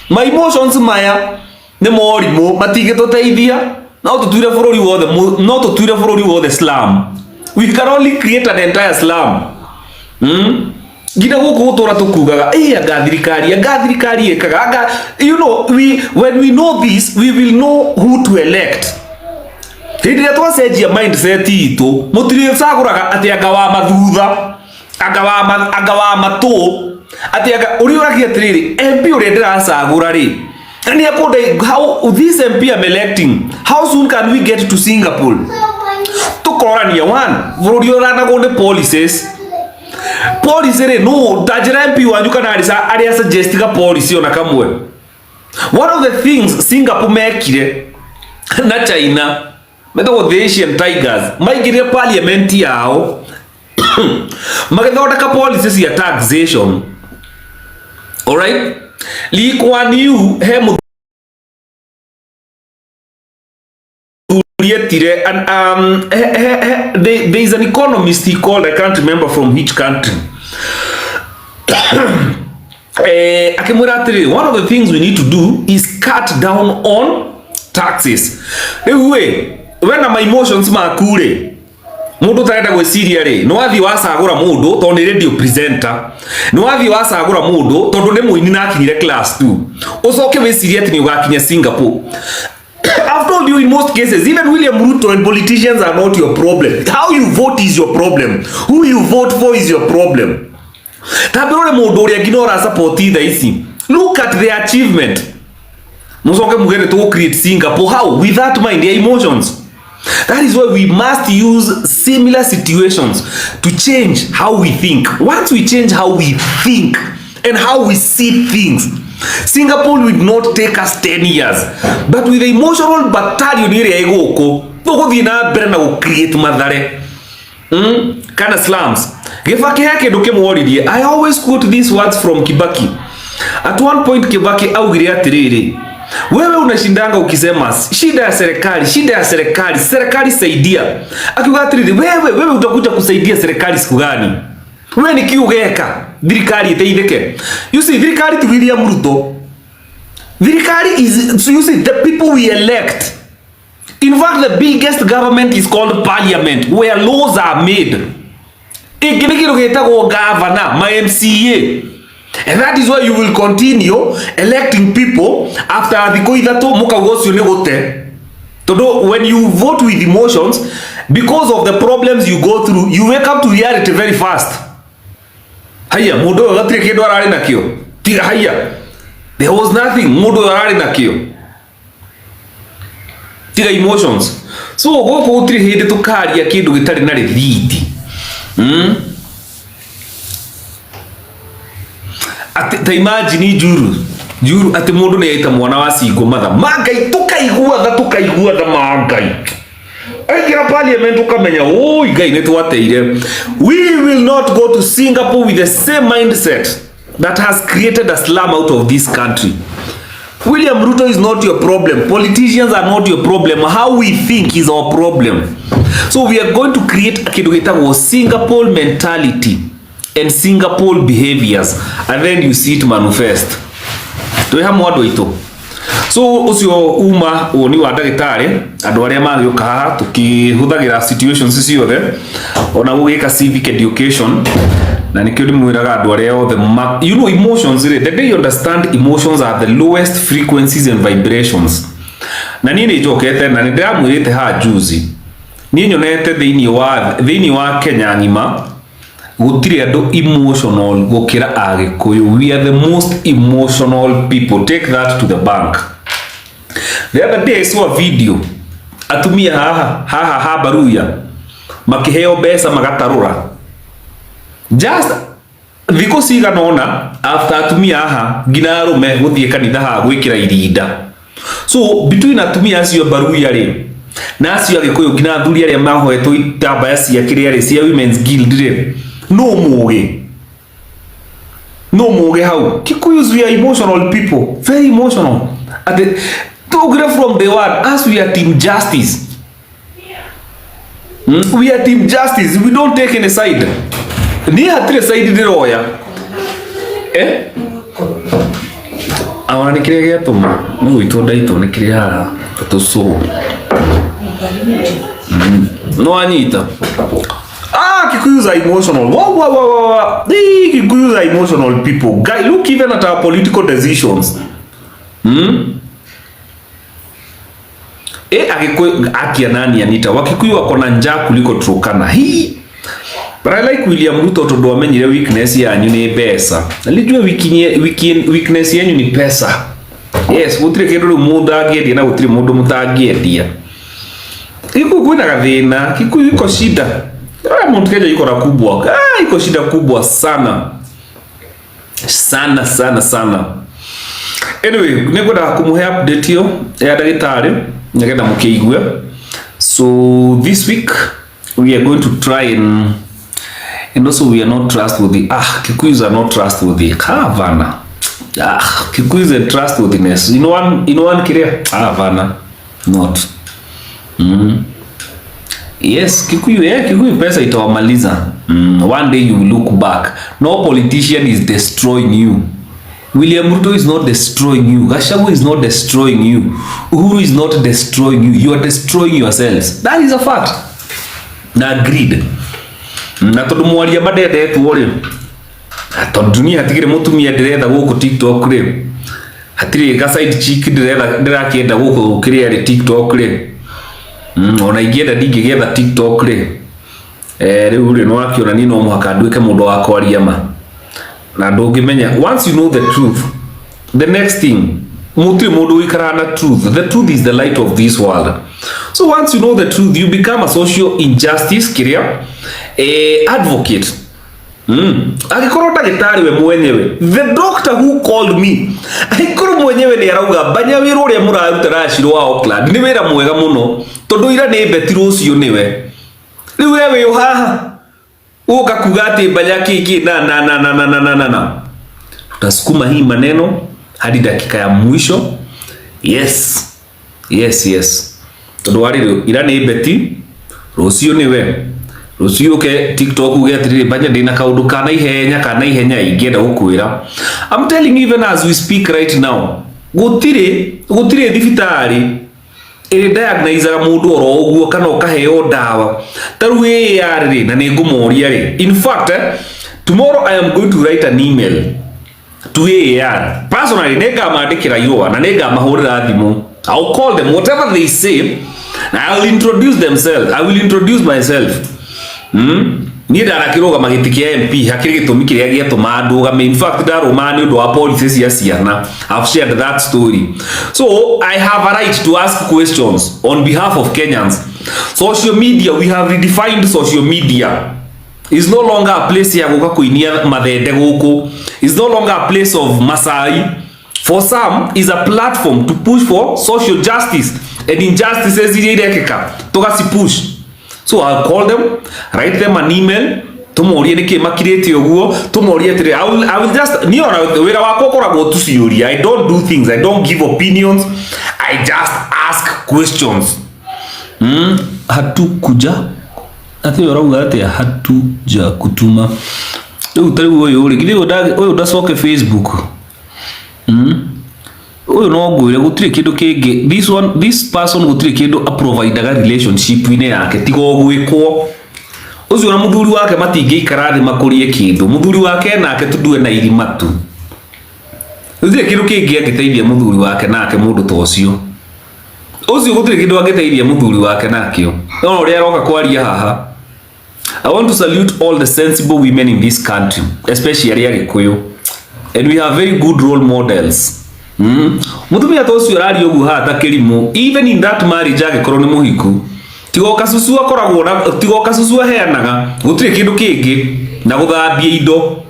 My emotions maya ne morimu matige tuteithia no tutuire bururi wothe no tutuire bururi wothe slum. We can only create an entire slum. Gina guku gutura tukugaga agathirikari ekaga. You know, when we know this, we will know who to elect. Hindi twacenjia mindset itu mutire saguraga ati agawa mathutha agawa matu ati uri uragia atiriri MP uri ndiracagura ri ni akunda how this MP am electing. How soon can we get to Singapore? Tukorania one bururi uranago ne policies re no tajira MP wanyu kana aria suggest ga policy ona kamwe. One of the things Singapore mekire na China metho the Asian Tigers maigire parliament yao magethondeka policies ya taxation. Alright, Lee Kuan Yew he and there is an economist he called, I can't remember from which country. One of the things we need to do is cut down on taxes. Anyway, when my emotions makure mundu tarenda gwiciria ri no athi wasagura mundu tondu ni radio presenter, no athi wasagura mundu tondu ni muini na akinyire class 2 ucoke wiciria ati ni ugakinya Singapore. I've told you in most cases, even William Ruto and politicians are not your problem. How you vote is your problem. Who you vote for is your problem. Tabirone mundu uri ignore support ici. Look at the achievement. Musoke mugere to create Singapore. How? With that mind, their emotions. That is why we must use similar situations to change how we think. Once we change how we think and how we see things, Singapore will not take us 10 years. But with the emotional battalion area igoko, tuguthie na mbere na go create mathare. Kind of slums. Gifaki yake nduke mworirie. I always quote these words from Kibaki. At one point Kibaki augire atiriri, wewe unashindanga ukisema shida ya serikali, serikali saidia. Akiuga atiriri, wewe utakuja kusaidia serikali siku gani? Wewe ni kiugeka thirikari iteithike. You see, thirikari to William Ruto, thirikari is, so you see, the people we elect. In fact, the biggest government is called parliament, where laws are made. Ikinigiro getagwo governor, my MCA. And that is why you will continue electing people after thiko ithatu mukauga ucio ni gute. Todo when you vote with emotions because of the problems you go through, you wake up to reality very fast. Haya mundu gatire kindu arari nakio. Tiga haya. There was nothing mundu arari nakio. Tiga emotions. So goko gutire hindi tukaria kindu gitari na rithiti. Ati imagine juru ati mundu ni aita mwana wa Singo matha mangai tukaigua tha mangai aigira parliament ukamenya oi ngai ni twateire. We will not go to Singapore with the same mindset that has created a slum out of this country. William Ruto is not your problem. Politicians are not your problem. How we think is our problem. So we are going to create a kitu gitagwo Singapore mentality and Singapore behaviors, and then you see it manifest. Twe hamwe andu aitu. So ucio uma woni wa ndagitari andu aria magioka haha tukihuthagira situations ciothe ona gugika civic education na nikio ndimwiraga andu aria othe you know emotions the day you understand emotions are the lowest frequencies and vibrations. Na nini njokete na ndiramwirite ha juzi ni nyonete thiini wa Kenya ngima gutire andu emotional gukira Agikuyu. We are the most emotional people. Take that to the bank. The other day I saw a video atumia haha baruya makiheo besa magatarura just thiko cigana ona after atumia haha ngina arume guthie kanitha ha gwikira irinda. So between atumia acio baruya ri na acio Agikuyu ngina athuri aria mahoetwo itambaya cia kiria ri cia women's guild ri no muge how Kikuyus we are emotional people, very emotional. At the to from the word as we are team justice. We are team justice. We don't take any side. Ni hatire side ndiroya. Awana nikirege atuma no itonda ito nikiria tuso. No anyita. Kikuyus are emotional. Kikuyus are emotional people. Guy, look even at our political decisions. Agikuyu akia nani Anita. Wakikuyu wako na njaa kuliko Turkana. But I like William Ruto tondu amenyire weakness yanyu ni pesa. Alijua weakness yanyu ni pesa. Yes, gutire kindu mundu angiedia na gutire mundu mutangiedia. Kikuyu kwina gathina, Kikuyu iko shida. Mount Kenya iko na kubwa. Iko shida kubwa sana. Sana. Anyway, nigwenda kumuhe update yo ya ndagitari nyagenda mukiigwe. So this week we are going to try and also we are not trustworthy. Kikuyus are not trustworthy. Vana. Kikuyus are trustworthiness. You know one kiria? Vana. Not. Yes, Kikuyu pesa itawamaliza. One day you will look back. No politician is destroying you. William Ruto is not destroying you. Gachagua is not destroying you. Uhuru is not destroying you. You are destroying yourselves. That is a fact. Na agreed. Na tondu mwaria madendetwo ri. Tondu dunia hatigire mutumia ndiretha guku TikTok ri. Hatire ga side chick ndirakienda guku kiria ri TikTok ri. Ona ingienda ndingigetha TikTok ri. Riu ri no akiona ni no muhaka nduike mundu wa kwaria ma. Na ndungimenya once you know the truth, the next thing mutu mundu ikara na truth. The truth is the light of this world. So once you know the truth, you become a social injustice kiria advocate. Agikoro ndagitari we mwenyewe, the doctor who called me, agikoro mwenyewe ni arauga Mbanya wira uria muraruta rashiro wa Auckland ni wira mwega muno tondu ira ni betiro ucio niwe. Riu wewe uhaha uka kugati Mbanya kiki na tutasukuma hii maneno hadi dakika ya mwisho. Yes. Tondu wari ira ni beti rucio niwe. Rucio ke TikTok ugetirire Mbanya ndina kaundu kana ihenya ingienda gukwira. I'm telling you, even as we speak right now, gutire thibitari iri diagnose mundu oro uguo kana ukaheo dawa taru yariri na ni ngumoria ri. In fact, tomorrow I am going to write an email to AAR. Personally, nega maandikira irua na nega mahurira thimu. I'll call them, whatever they say, I'll introduce themselves. I will introduce myself. Ni ndarakiroga magitikia MP hakiri gitumi kiria giatuma ndugame. In fact, ndaruma ni undu wa policies ya ciana. I've shared that story. So I have a right to ask questions on behalf of Kenyans. Social media, we have redefined social media. It's no longer a place ya guka kuinia mathende guku. It's no longer a place of Masai. For some, is a platform to push for social justice and injustices irekeka tugasi push. So I'll call them, write them an email, tumorie niki makirete oguo, tumorie tire. I will just niona wira wako koragwo tu ciuria. I don't do things, I don't give opinions, I just ask questions. Hatukuja ati urauga ati hatuja kutuma utari uyo uri githio uyo ndacoke Facebook. Uyo no ngwire gutire kindu kingi, this person gutire kindu a provider relationship ine yake tigo gwikwo. Ucio na muthuri wake matingi ikara thi makurie kindu, muthuri wake nake tudue na irima tu. Gutire kindu kingi angiteithia muthuri wake nake mundu to ucio. Ucio gutire kindu angiteithia muthuri wake nakio. No uri aroka kwaria haha. I want to salute all the sensible women in this country, especially aria Gikuyu. And we have very good role models. Mutumia to ucio rari ogu hata kirimu, even in that marriage agikorwo ni muhiku. Tigo kasusu akoragwo na tigo kasusu aheanaga gutire kindu kingi na guthambia indo.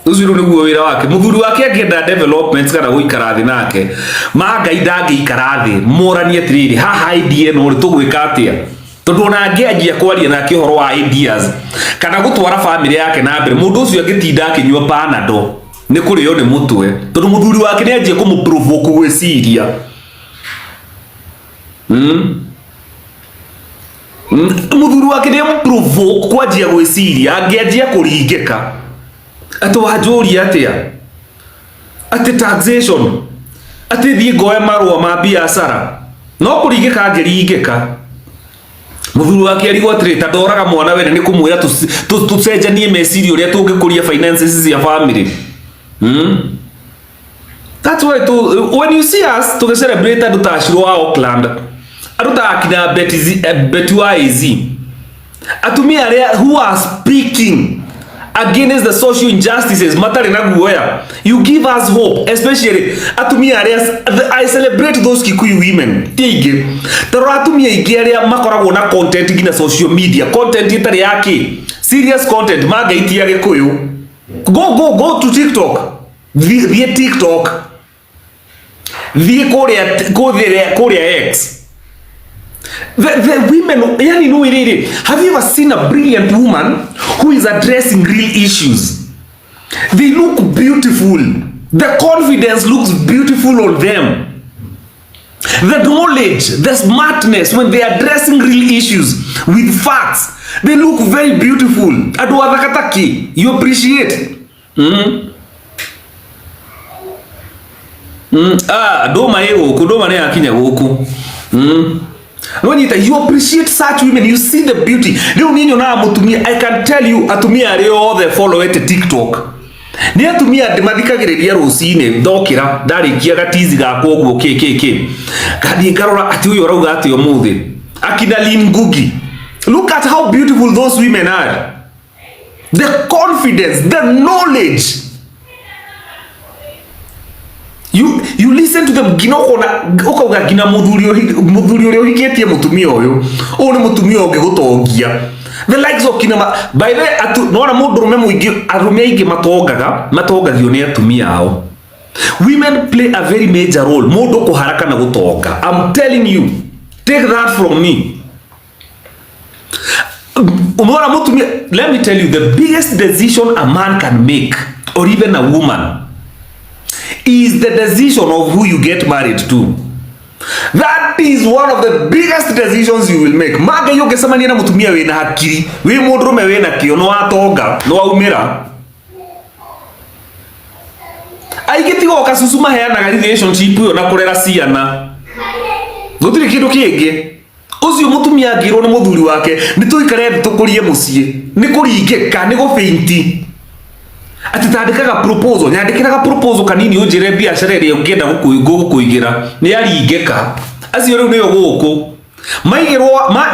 Ucio niguo wira wake. Muthuri wake angienda development kana guikara thi nake. Magai ndangikara thi, moranie atiriri haha idea no ri tugwika atia. Tondu ona angianjia kwaria nake horo wa ideas kana gutwara family yake na mbere, mundu ucio agitinda akinywa panado ni kurio ni mutwe tondu muthuri wake ni anjia kumuprovoke gwiciria. Muthuri wake ni amuprovoke kwanjia gwiciria, angianjia kuringika ati wanjuri atia ati taxation ati thie ngoe marua ma biashara no kuringika angiringika. Muthuri wake ari gwatirita ndoraga mwana wene ni kumwira tucenjanie meciria uria tungikuria finances cia family. That's why when you see us to celebrate andu ta Shiro wa Auckland, andu ta kina Bayo'S, atumia aria who are speaking against the social injustices matari na guoya, you give us hope, especially atumia aria I celebrate those Kikuyu women tige taro atumia ingi aria makoragwo na content gina social media, content itari yake serious content magaitia Gikuyu. Go to TikTok. Via TikTok. Via Korea X. The women, yani no really. Have you ever seen a brilliant woman who is addressing real issues? They look beautiful. The confidence looks beautiful on them. The knowledge, the smartness when they are addressing real issues with facts, they look very beautiful. Adu adakataki, you appreciate. Doma ego kudoma ne akinya goku. When you appreciate such women, you see the beauty. Leo ninyo na mutumia, I can tell you atumia leo the follow at TikTok. Ni atumia mathikagiriria rucine ndokira ndarikia gatizi gakwo guo KKK. Kathi ngarora ati uyu rauga ati umuthi. Akina Ngugi. Look at how beautiful those women are. The confidence, the knowledge. You listen to them gino ukauga gina muthuri uri uhigetie mutumia uyu ni mutumia ungi gutongia. The likes of kina by the way nona mundu rume muingi arume ingi matongagio ni atumia ao. Women play a very major role mundu kuharaka na gutonga. I'm telling you, take that from me. Let me tell you, the biggest decision a man can make, or even a woman, is the decision of who you get married to. That is one of the biggest decisions you will make. Maga yoke samani na mutumia we na hakiri, we modrume we na kio no atonga, no aumira. Aigetigo kasusuma heana relationship yo na kurera ciana. Gutiri kindu kingi. Ucio mutumia ngiro ni muthuri wake ni tuikare tukurie mucie ni kuringika ni gufeinti ati tandikaga proposal nyandikiraga proposal kanini unjire biashara ĩrĩa ũngĩenda gũkũigĩra nĩ aringĩka acio rĩu nĩyo gũkũ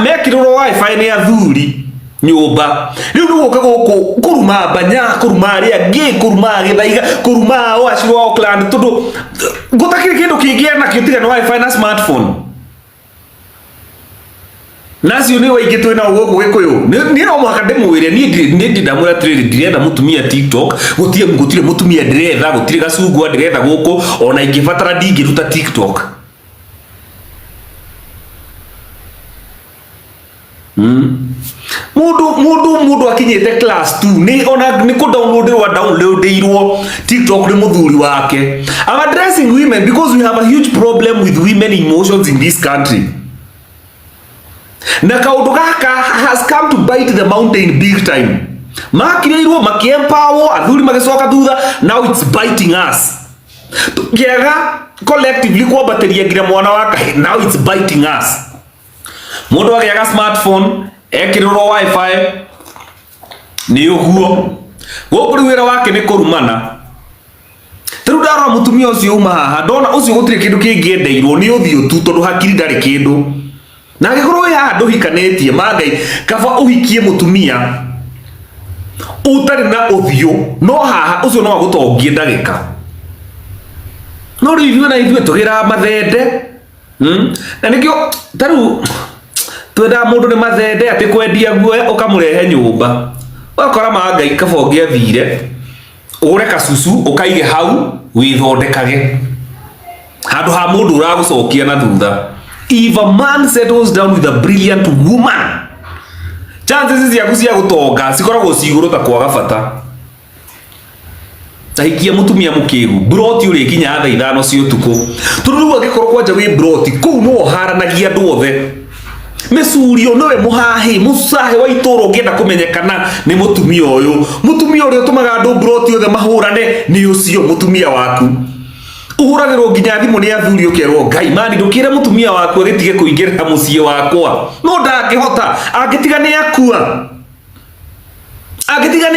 mekĩrwo wifi nĩ athuri nyũmba rĩu nĩ gũka gũkũ kũruma Mbanya kũruma arĩa angĩ kũruma Gĩthaiga kũruma Oaci wa Auckland tondũ gũtakĩrĩ kĩndũ kĩngĩ nakĩo tiga nĩ wifi na smartphone nacio nĩ waingĩ twĩna gũkũ Gĩkũyũ niĩ no mũhaka ndĩmwĩre niĩ ndamwĩra atĩrĩrĩ ndirenda mũtumia TikTok gũtirĩ mũtumia ndĩretha gũtirĩ gacungwa ndĩretha gũkũ ona ingĩbatara ndingĩruta TikTok mundu akinyite class 2 ni ona ni ku downloadirwo TikTok ni muthuri wake. I'm addressing women because we have a huge problem with women emotions in this country. Na kaundu gaka has come to bite the mountain big time. Makireirwo makiempower athuri magicoka thutha, now it's biting us. Kiega collectively kwambateria ngira mwana waka, now it's biting us. Mundu agiaga smartphone ekirwo wifi ni uguo gukuri wira wake ni kurumana. Taru ndaro mutumia ucio uma haha ndona ucio gutire kindu kingiendeirwo ni uthio tu tondu hakiri ndari kindu na agikorwo ya nduhikanetie magai kaba uhikie mutumia utari na uthio no haha ucio no agutongie ndagika no rĩu na ithuĩ tugira mathende na nikio taru twenda mundu ni mathende ati kwendia guoya ukamurehe nyumba wakora magai kabongia thire ugure kasusu ukaige hau withondekage handu ha mundu uragucokia na thutha. If a man settles down with a brilliant woman, chances ciaku cia gutonga cikoragwo ciguru ta kwaga bata. Tahikia mutumia mukiru broti uri kinya thaa 5 cia utuku turu agikorwo kwanja wi broti kuu no haranagia andu othe mesurio nowe muhahi musahe wa itoro ngenda kumenyekana ni mutumia uyu uri utumaga andu broti othe mahurane ni ucio mutumia waku uhuragirwo nginya thimu ni athuri ukerwo ngai mani ndukire mutumia waku agitige kuingirira mucie wakwa no ndangihota agitiga ni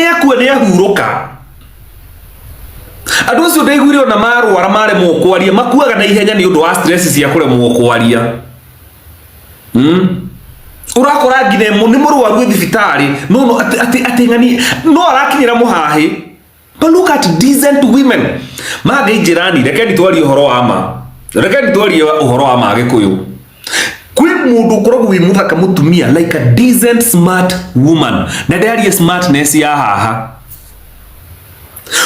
akua ni ahuruka andu acio ndaiguire ona marwara maremwo kwaria makuaga na ihenya ni undu wa stress cia kuremwo kwaria. Urakora ngine ni murwaru thibitari no ati ngani no arakinyira muhahi. But look at decent women magai jirani rekeni twari uhoro wa ma Gikuyu kwi mundu korogwo wi muthaka mutumia like a decent smart woman na ndari smartness ya haha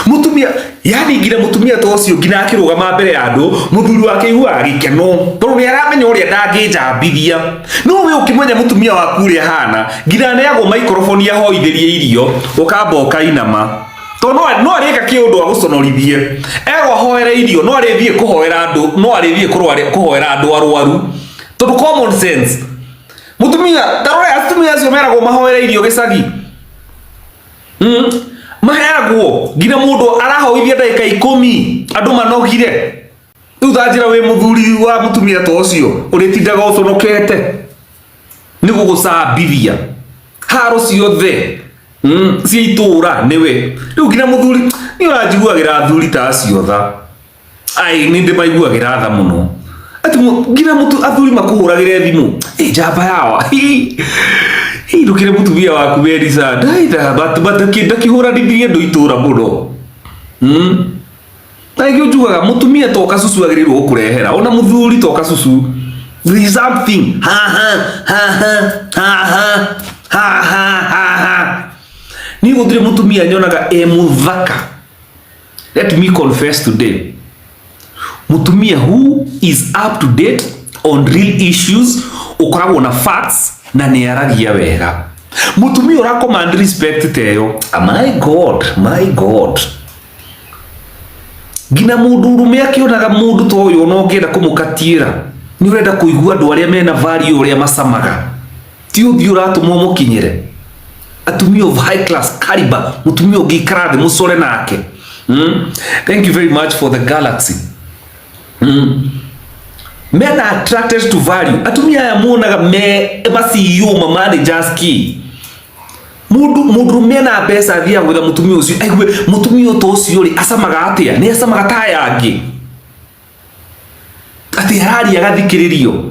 mutumia yani ngira mutumia to ucio ngina akirugama mbere ya andu muthuri wake igua gikeno tondu ni aramenya uria ndangijambithia no we ukimenya mutumia waku uri hana ngina neago microphone ya hoitherie irio ukamba inama to no arika kiundu aguconorithie erwa hoere irio no arithie kuhoera andu no arithie kuhoera andu arwaru tondu common sense mutumia darore atumia acio meragwo mahoere irio gicagi maheagwo ngina mundu arahoithia ndagika 10 andu manogire riu thanjira wi muthuri wa mutumia to ucio uritindaga uconokete ni gugucambithia haro ciothe cia itura niwe riu ngina muthuri ni uranjiguagira athuri ta acio tha ai ni ndimaiguagira tha muno ati ngina athuri makuhuragire thimu njamba yawa ndukire mutumia waku werisa ndaida bata kihura ndithie ndu itura muno Like you jugaga mutumia toka susu agirirwo kurehera ona muthuri toka susu there is something ni gudire mutumia nyonaga muthaka. Let me confess today, mutumia who is up to date on real issues ukoragwo na facts na ni aragia wega mutumia ura command respect teyo. My god gina mundu rume akionaga mundu to uyu no ngenda kumukatira ni urenda kuigua andu aria mena value uria masamaga ti uthi uratumwo mukinyire atumia of high class caliber mutumia ungikara thi mucore nake. Thank you very much for the galaxy. Men are attracted to value. Atumia ya muonaga me CEO managers ki mundu mena pesa thia gwetha mutumia ucio aigwe mutumia to ucio ri asamaga atia ni asamaga ta yangi ati hari agathikiririo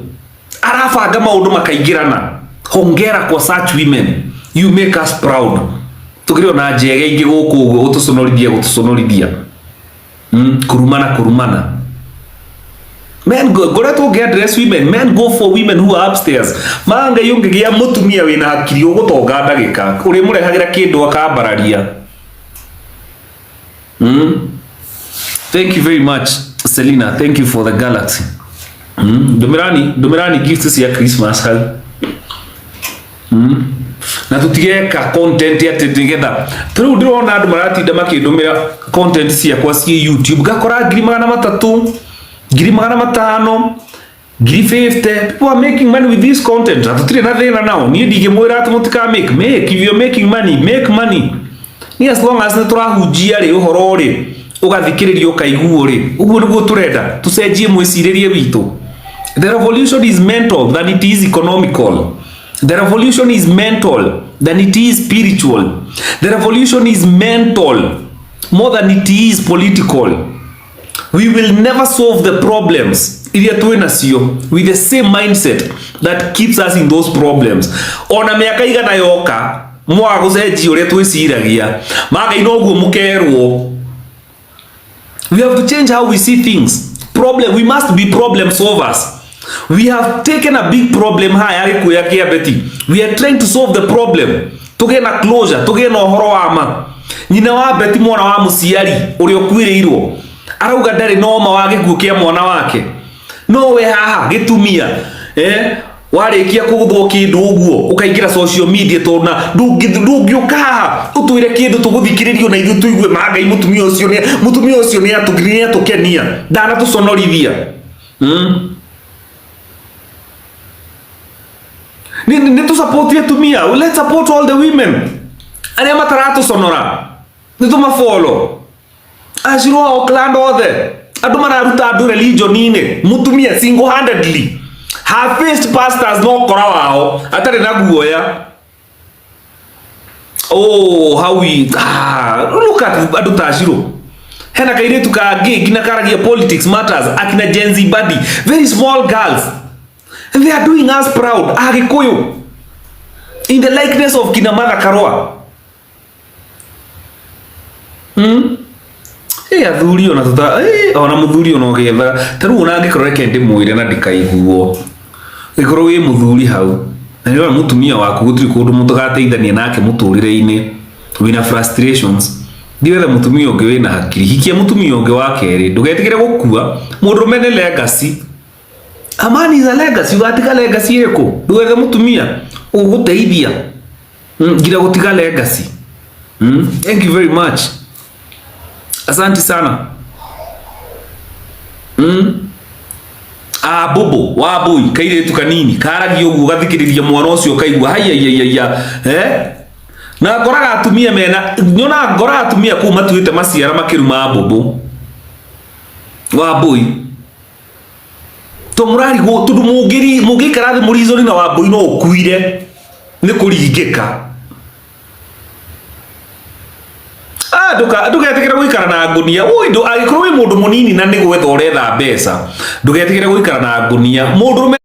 arabanga maundu makaingirana. Hongera kwa such women, you make us proud. Tukirio na njege ingi guku uguo gutusonorithia kurumana. Men go to get dress women, men go for women who are upstairs. Manga yunge gia mutumia wina hakiri ugutonga ndagika uri murehagira kindu akambararia. Thank you very much Selina, thank you for the galaxy. Ndumirani gifts ya Christmas hal. Na tutigeka content ya tigetha tru ndirona andu maratinda makindumira content cia kwa cia YouTube gakora 300 500 50. People are making money with this content. Atutire na thina nao ni ndigimwira ati mutika make if you're making money, make money. Ni as long as niturahunjia ri uhoro ri ugathikiririo kaiguo ri uguo niguo turenda tucenjie mwiciririe witu. The revolution is mental than it is economical. The revolution is mental than it is spiritual. The revolution is mental more than it is political. We will never solve the problems with the same mindset that keeps us in those problems. Ona miaka igana yoka mwa gucenjia uria twiciragia maga inoguo mukerwo. We have to change how we see things. We must be problem solvers. We have taken a big problem haya kuya kiabeti. We are trying to solve the problem. Tugena closure, tugena uhoro wa ma. Nyina wa beti mwana wa muciari uri okwirirwo. Arauga ndari no ma wage gukia mwana wake. No we haha gitumia. Warikia kuguthwo kindu uguo ukaingira social media tona ndungiuka utwire kindu tuguthikiririo na ithu tuigue magai mutumia ucio ni atugiriria tukenia ndana tusonorithia. Ni to support atumia. Let's support all the women. Aria mataratu sonora ni tuma follow ashiro Auckland othe andu mararuta andu religion ine mutumia single handedly. Her first pastors no kora wao atari na guoya. Oh, how we look at andu tashiro hena kairetu ka gina karagia politics matters akina Gen Z body, very small girls, and they are doing us proud. Agikuyu in the likeness of kina Mother Karua. Athuri ona tuta ona muthuri ona getha taru ona ngikorwo kende mwire na ndikaiguo gikorwo wi muthuri hau na ni mutumia waku gutiri kundu mutugateithania nake muturire-ini wina frustrations ndiwetha mutumia ungi wina hakiri hikia mutumia ungi wa keri ndugetigire gukua mundume ni legacy. A man is a legacy. Ugatiga legacy yeko nduwetha mutumia uguteithia ngira gutiga legacy. Thank you very much. Asante sana. Bobo wa boy kairetu kanini karagio uguo gathikiriria mwana ucio kaigua hayayaya na ngoraga atumia mena nyona ngora atumia kuma tuite maciara makiruma bobo wa boy to murari go tundu mungikara thi murizoni na wa boy no ukuire ni kuringika. Ndugetigire guikara na ngunia uindo agikorwo wi mundu munini na ni gwetha uretha mbeca ndugetigire guikara na ngunia mundu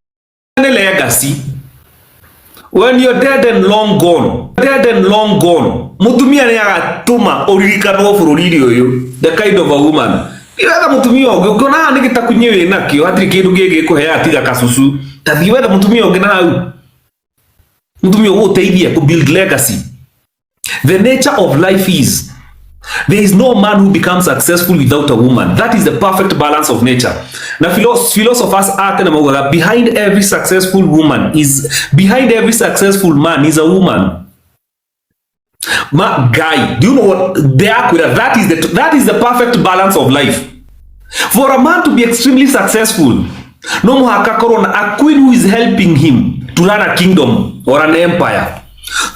ne legacy. When you're dead and long gone mutumia ni agatuma uririkanwo bururi uyu the kind of a woman. Iwetha mutumia ungi ukona ni gitakunye wi nakio hatiri kindu gigi kuhea atiga kasusu tathi wetha mutumia ungi na hau mutumia uguteithia to build legacy. The nature of life is there is no man who becomes successful without a woman. That is the perfect balance of nature. Now philosophers are telling behind every successful man is a woman. Guy, do you know what that is the perfect balance of life. For a man to be extremely successful, no muhaka korona a queen who is helping him to run a kingdom or an empire.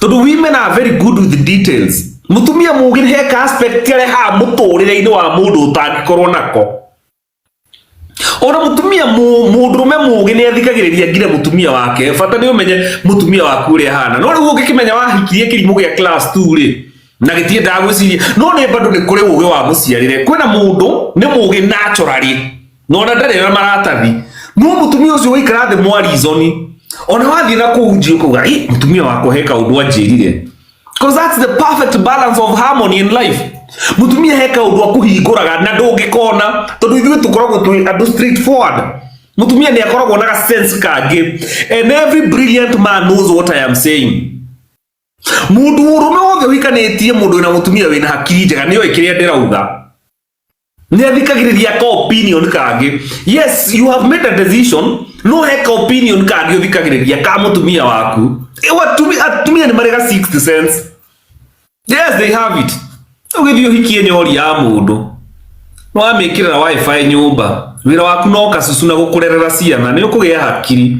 So the women are very good with the details. Mutumia mungin heka aspect kere ha muturire-ini wa mundu utangikorwo nako. Ona mutumia mundurume mugi ni athikagiriria ngire mutumia wake bata ni umenye mutumia waku uri hana no riu ungikimenya wahikirie kirimu gia class 2 ri na gitie ndagwiciria no ni bado ni kuri ugi wa muciarire kwina mundu ni mugi naturally no na ndari na maratathi no mutumia ucio wikara the more reason ona wathie na kuunjio kuga mutumia wako heka undu anjirire because that's the perfect balance of harmony in life. Mutumia heka undu akuhinguraga na ndungikona tondu ithuĩ tukoragwo twi andu straightforward. Mutumia ni akoragwo na sense kangi and every brilliant man knows what I am saying. Mundu urume wothe wikanitie mundu na mutumia wina hakiri njega niyo ikiria ndirauga ni athikagiriria ka opinion kangi. Yes, you have made a decision no heka opinion kangi uthikagiriria ka mutumia waku. Atumia ni marega 60 cents. Yes, they have it. Ugithio hikie nyori ya mundu no amikirira wifi nyumba wira waku no kasusu na gukurerera ciana ni ukugia hakiri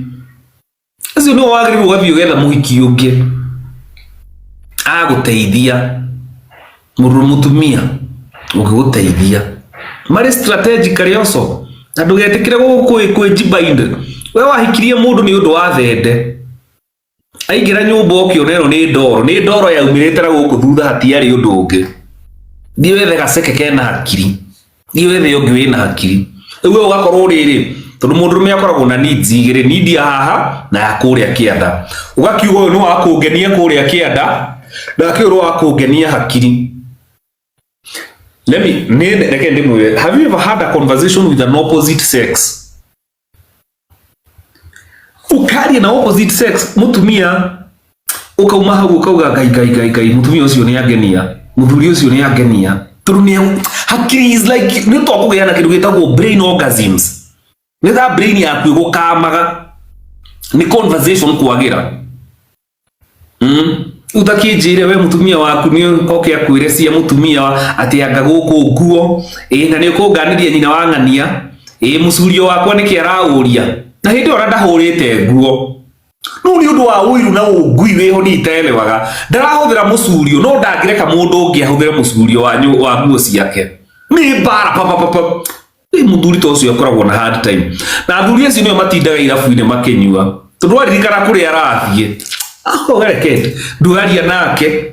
acio no wagiri ugathio getha muhiki ungi aguteithia mutumia ukiguteithia mari strategically also na ndugetikire kwijibind we wahikirie mundu ni undu wa thende aingira nyumba ukionero ni ndoro yaumirite ra guku thutha hatiari undu ungi Di wethe gaceke kena hakiri. Di wethe ungi wina hakiri. Ewe ugakorwo riri. Tondu mundurume akoragwo na needs igiri, need ya haha na ya kuria kianda. Ugakiuga uyu no akungenia kuria kianda na akiuru akungenia hakiri. Reke ndimwe. Have you ever had a conversation with an opposite sex? Ukaria na opposite sex mutumia ukauma hau ukauga gai mutumia ucio ni agenia. Muthuri ucio ni agenia tondu ni hakiri is like ni to kugeana kindu gitagwo brain orgasms ni that brain yaku igukamaga ni conversation kwagira utakijire we mutumia waku ni oke akwire cia mutumia ati anga guku nguo na ni ukunganiria nyina wa ng'ania mucurio wakwa ni kiarauria na hindi ora ndahurite nguo no ni undu wa uiru na ungui weho ni itelewaga ndarahuthira mucurio no ndangireka mundu ungi ahuthire mucurio wa nguo ciake ni bara papa muthuri to ucio akoragwo na hard time na athuri acio nio matindaga irabu-ini makinyua tondu aririkana kuri arathie gereke nduaria nake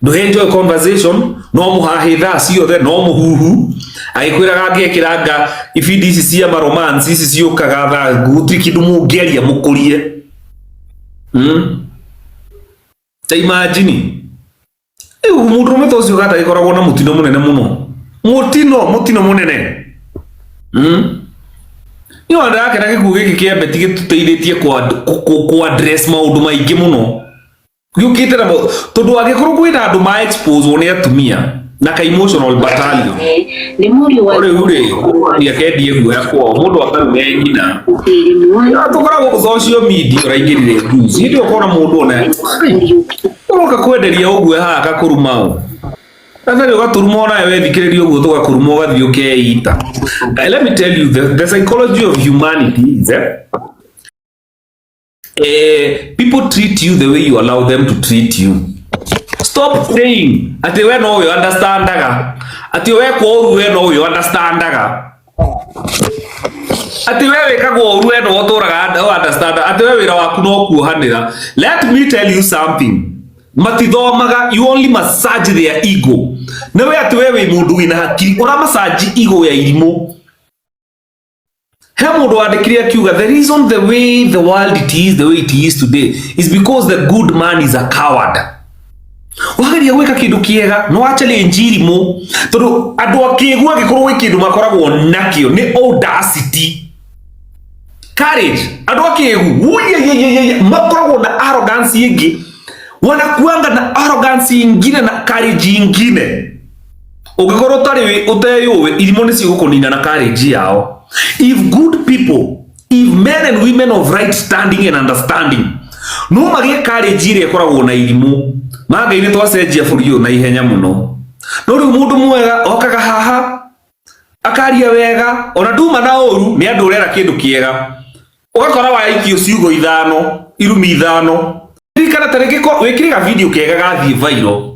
ndu enjoy conversation no muhahitha ciothe no muhuhu agikwiraga ngekiranga ibindi ici cia romance ici ciukaga tha gutri kindu mungeria mukurie imagine mundu umwe tocio gata ikoragwo na mutino munene muno mutino munene ni wanda yake na gikuo giki kia beti gituteithĩtie ku address maundu maingi muno yukite na tondu agikorwo kwina andu ma expose one atumia na ka emotional battalion ni muri wa uri akendie guoya kwa mundu akarume nyina atukoragwo ku social media uraingirire news ndio ukona mundu ona uroka kwenderia uguo ha akakurumao Sasa ugaturuma na wewe thikiriria uguo tugakuruma ugathii ukeita. Let me tell you the psychology of humanity is people treat you the way you allow them to treat you. Stop saying ati we no you understandaga. Ati we ko we no you understandaga. Ati we wekagwo we no uturaga understand. Ati we wira waku no kuohanira. Let me tell you something. Matithomaga, you only massage their ego. Na we ati wewe mundu wina hakiri ora massage ego ya irimu. He mundu wandikire akiuga the reason the way the world the way it is today is because the good man is a coward. Wagaria gwika kindu kiega no achale njirimu tondu andu akigwa gikorwo wi kindu makoragwo nakio ni audacity. Courage andu akigu makoragwo na arrogance ingi. Wanakuanga na arrogance ingine na courage ingine. Ugikorwo tari uteyuwe irimo ni cigukunina na courage yao. If good people, if men and women of right standing and understanding no magie courage ire koragwo na irimo magaine twacenjia bũrũri na ihenya muno. No riu mundu mwega okaga haha akaria wega ona nduma na ũru ni andu urera kindu kiega ugakora waikio ciugo ithano irumi ithano kana tareke ko wekiriga video kega gathie viral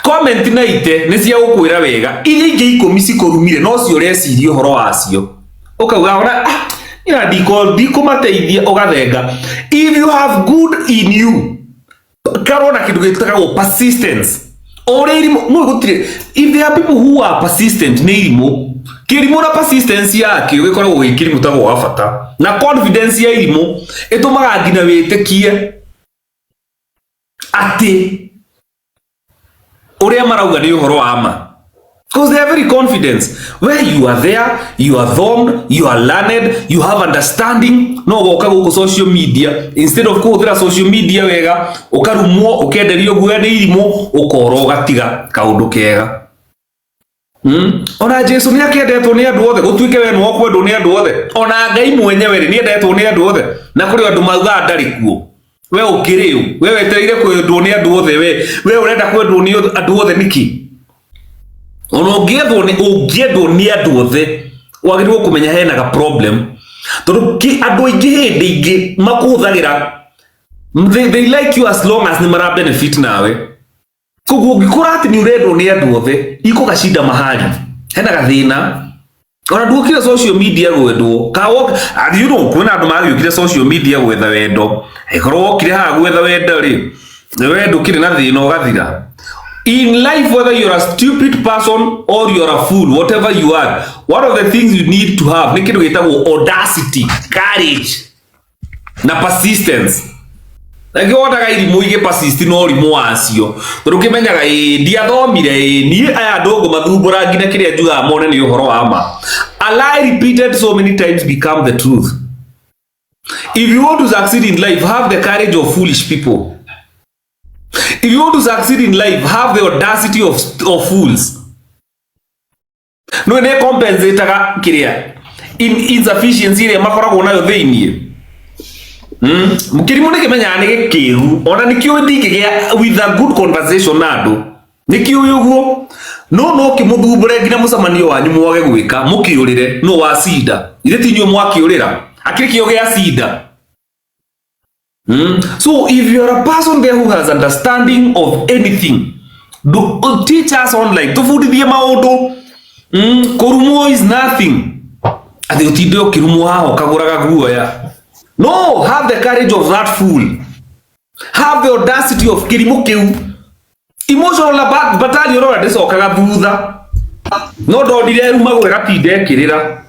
comment na ite nĩ cia gũkwĩra wega iria ingĩ 10 cikorumire no cio reciria ũhoro wacio ukauga ona ina ndikumateithia ugathenga. If you have good in you karona kindu gitagwo persistence already no gutire. If there are people who are persistent ni irimu kirimo na persistence yake ugikoragwo gikirimu tago wa bata na confidence ya irimu itumaga ngina witekie ati uria marauga ni uhoro wa ma. Because they are very confident. Where you are there, you are formed, you are learned, you have understanding. No goka guku social media. Instead of kuhũthĩra social media wega, ukarumwo, ukenderio guoya nĩ irimũ, ukoro ugatiga kaundu kega. Ona Jesu nĩ akendetwo nĩ andũ othe, gũtuĩke we no kwendwo nĩ andũ othe. Ona Ngai mwenyewe nĩ endetwo nĩ andũ othe. Na kũrĩ andũ mauga ndarĩ kuo. We ukiriu, we wetereire kwendwo nĩ andũ othe we urenda kwendwo nĩ andũ othe niki? Ono ungĩendwo nĩ andũ othe wagĩrĩirwo kũmenya hena ga problem tondũ andũ aingĩ hĩndĩ ingĩ makũhũthagĩra they like you as long as nĩ mara benefit nawe. Koguo ũngĩkora atĩ nĩ ũrendwo nĩ andũ othe ikũgacinda mahali hena gathĩna. Ona ndũkire social media gwendwo you know kwĩna andũ magĩũkire social media gwetha wendo ĩkorwo okire haha gwetha wendo rĩ wendo kire na thĩna ũgathira. In life, whether you're a stupid person or you're a fool, whatever you are, one of the things you need to have, ni kitu gitagwo audacity, courage, na persistence. Like wotaga irimu ige persist no rimu wacio. Tondu kimenyaga ndiathomire ni aya ndogo mathumbura ngina kiria njuga mone ni uhoro wa ma. A lie repeated so many times become the truth. If you want to succeed in life, have the courage of foolish people. If you want to succeed in life, have the audacity of fools. No ne compensate ga kiria insufficiency ile makoragwo nayo thĩinĩ. Mukirimu nikimenya nĩ gĩkĩru ona nikio ndingĩgĩa with a good conversation na andũ. Nikio ũguo no kimuthumbure ngina mucemanio wanyu mwage gwĩka mũkĩũrĩre no wacinda. Ithe ti nyuo mwakĩũrĩra akĩrĩ kĩo gĩa cinda. So if you are a person there who has understanding of anything, do teach us online. Tufundithie maundu. Kurumo is nothing. Ati utinde ukirumo haho kaguraga guoya. No, have the courage of that fool. Have the audacity of kirimo kiu. Emotional battle rora ndicokaga thutha. No ndondire ruma gwega tinde kirira.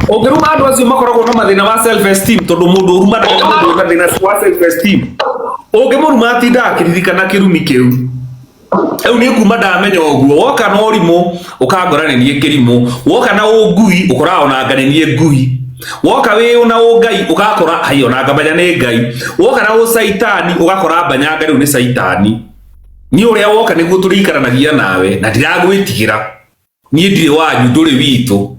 Ongeruma andu acio makoragwo na mathina wa self esteem tondu mundu uruma na mundu na thina wa self esteem. Ongimuruma atinda akiririkana kirumi kiu. Eu ni kuma ndamenya oguo woka no rimu ukangorane nie kirimu woka na ungui ukora ona ngane nie ngui woka we ona ungai ugakora hayo na ngabanya ni ngai woka na usaitani ugakora Mbanya ngari ni saitani ni uria woka niguo turikaranagia nawe na ndiragwitigira nie ndire wanyu nduri witu.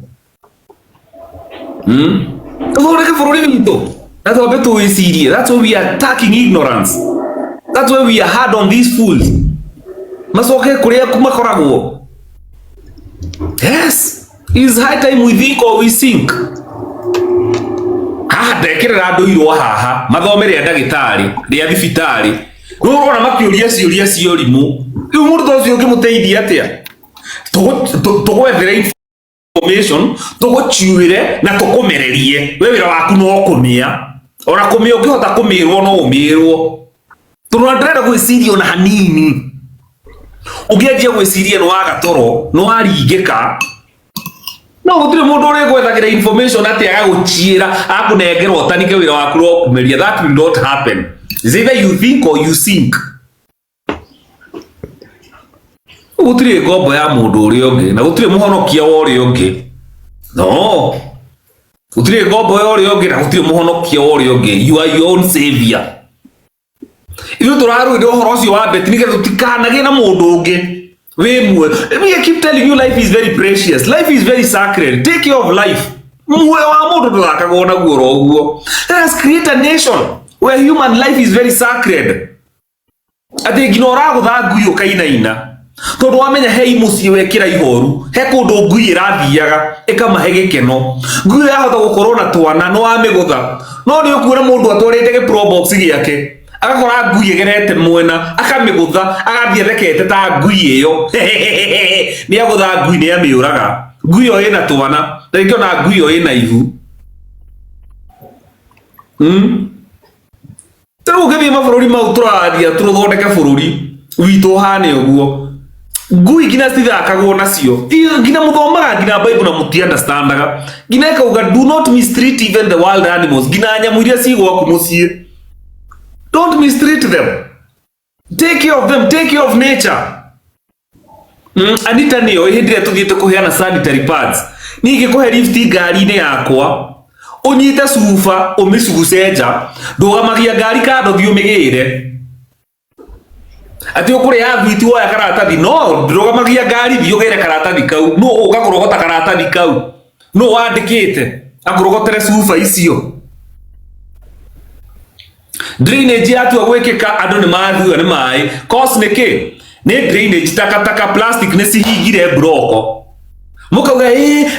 That's what we see. That's why we are attacking ignorance. That's why we are hard on these fools. Masoke kuria kumakoragwo. Yes, it's high time we think or we sink. Ndekirira andu irwo haha mathomere ndagitari ria thibitari urona makiuria ciuria cio rimu riu mundu tocio ngimuteithia atia tugwethera information tuguchiwire na tukumererie we wira waku no kumia ona kumia ukihota kumirwo no umirwo turondera gwiciria ona hanini ugianjia gwiciria no agatoro no aringika no gutire mundu uri gwethagira information ati agaguchiira akunengerwo tanike wira waku no kumeria. That will not happen. Is either you think or you sink. Gutire ngombo ya mundu uri ungi na gutire muhonokia wa uri ungi. No, gutire ngombo ya uri ungi na gutire muhonokia wa uri ungi. You are your own savior. Ithu turaruire uhoro ucio wa beti nige tutikanage na mundu ungi we keep telling you life is very precious, life is very sacred. Take care of life. Muoyo wa mundu ndakagwo na guo roguo. Let us create a nation where human life is very sacred. Ati ignora gutha ngui ukainaina tondu wamenya hei mucii wekira ihoru he kundu ngui irathiaga ikamahe gikeno ngui yahota gukorwo na twana no amigutha no ni ukuona mundu atwarite ge pro box giake agakora ngui egerete mwena akamigutha agathie rekete ta ngui iyo ni agutha ngui ni amiuraga ngui yo ina twana rĩngĩ ona ngui yo ina ihu tũrũ gĩthie mabũrũri mau tũrathia tũthondeke bũrũri witũ hane ũguo ngui ngina cithakagwo nacio ngina mũthomaga ngina Bible na mũtiandastandaga ngina ikauga do not mistreat even the wild animals ngina nyamũ iria cigwaku mũciĩ. Don't mistreat them. Take care of them. Take care of nature. Anita niyo hindire tuthiete kuheana sanitary pads. Ningĩ kuhe lift ngari-inĩ yakwa. Unyite cuba umĩcuguce nja. Ndũgamagia ngari kando thi ũmĩgĩre. Ati ukuri ya thwiti woya karatathi no ndũgamagia ngari thi ũgĩre karatathi kau. No ũgakũrogota karatathi kau. No wandĩkĩte akũrogotere cuba icio. Drainage yatua gwĩkĩka andũ nĩ mathua nĩ maĩ cause nĩkĩ nĩ drainage takataka plastic nĩ cihingire broko mũkauga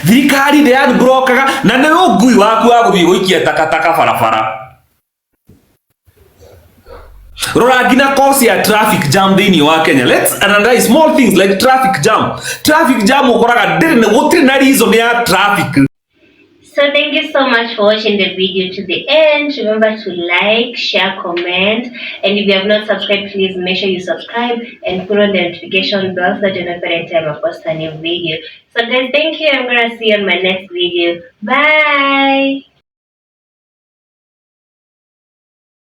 thirikari nĩ yanbrokaga na nĩ ngui waku wa gũthiĩ gũikia takataka barabara. Rora ngina cause ya traffic jam thĩinĩ wa Kenya. Let's analyze small things like traffic jam. Traffic jam ũkoraga gũtirĩ na reason ya traffic. So thank you so much for watching the video to the end. Remember to like, share, comment, and if you have not subscribed, please make sure you subscribe and put on the notification bell so that you know every time I post a new video. So guys, thank you. I'm gonna see you on my next video. Bye.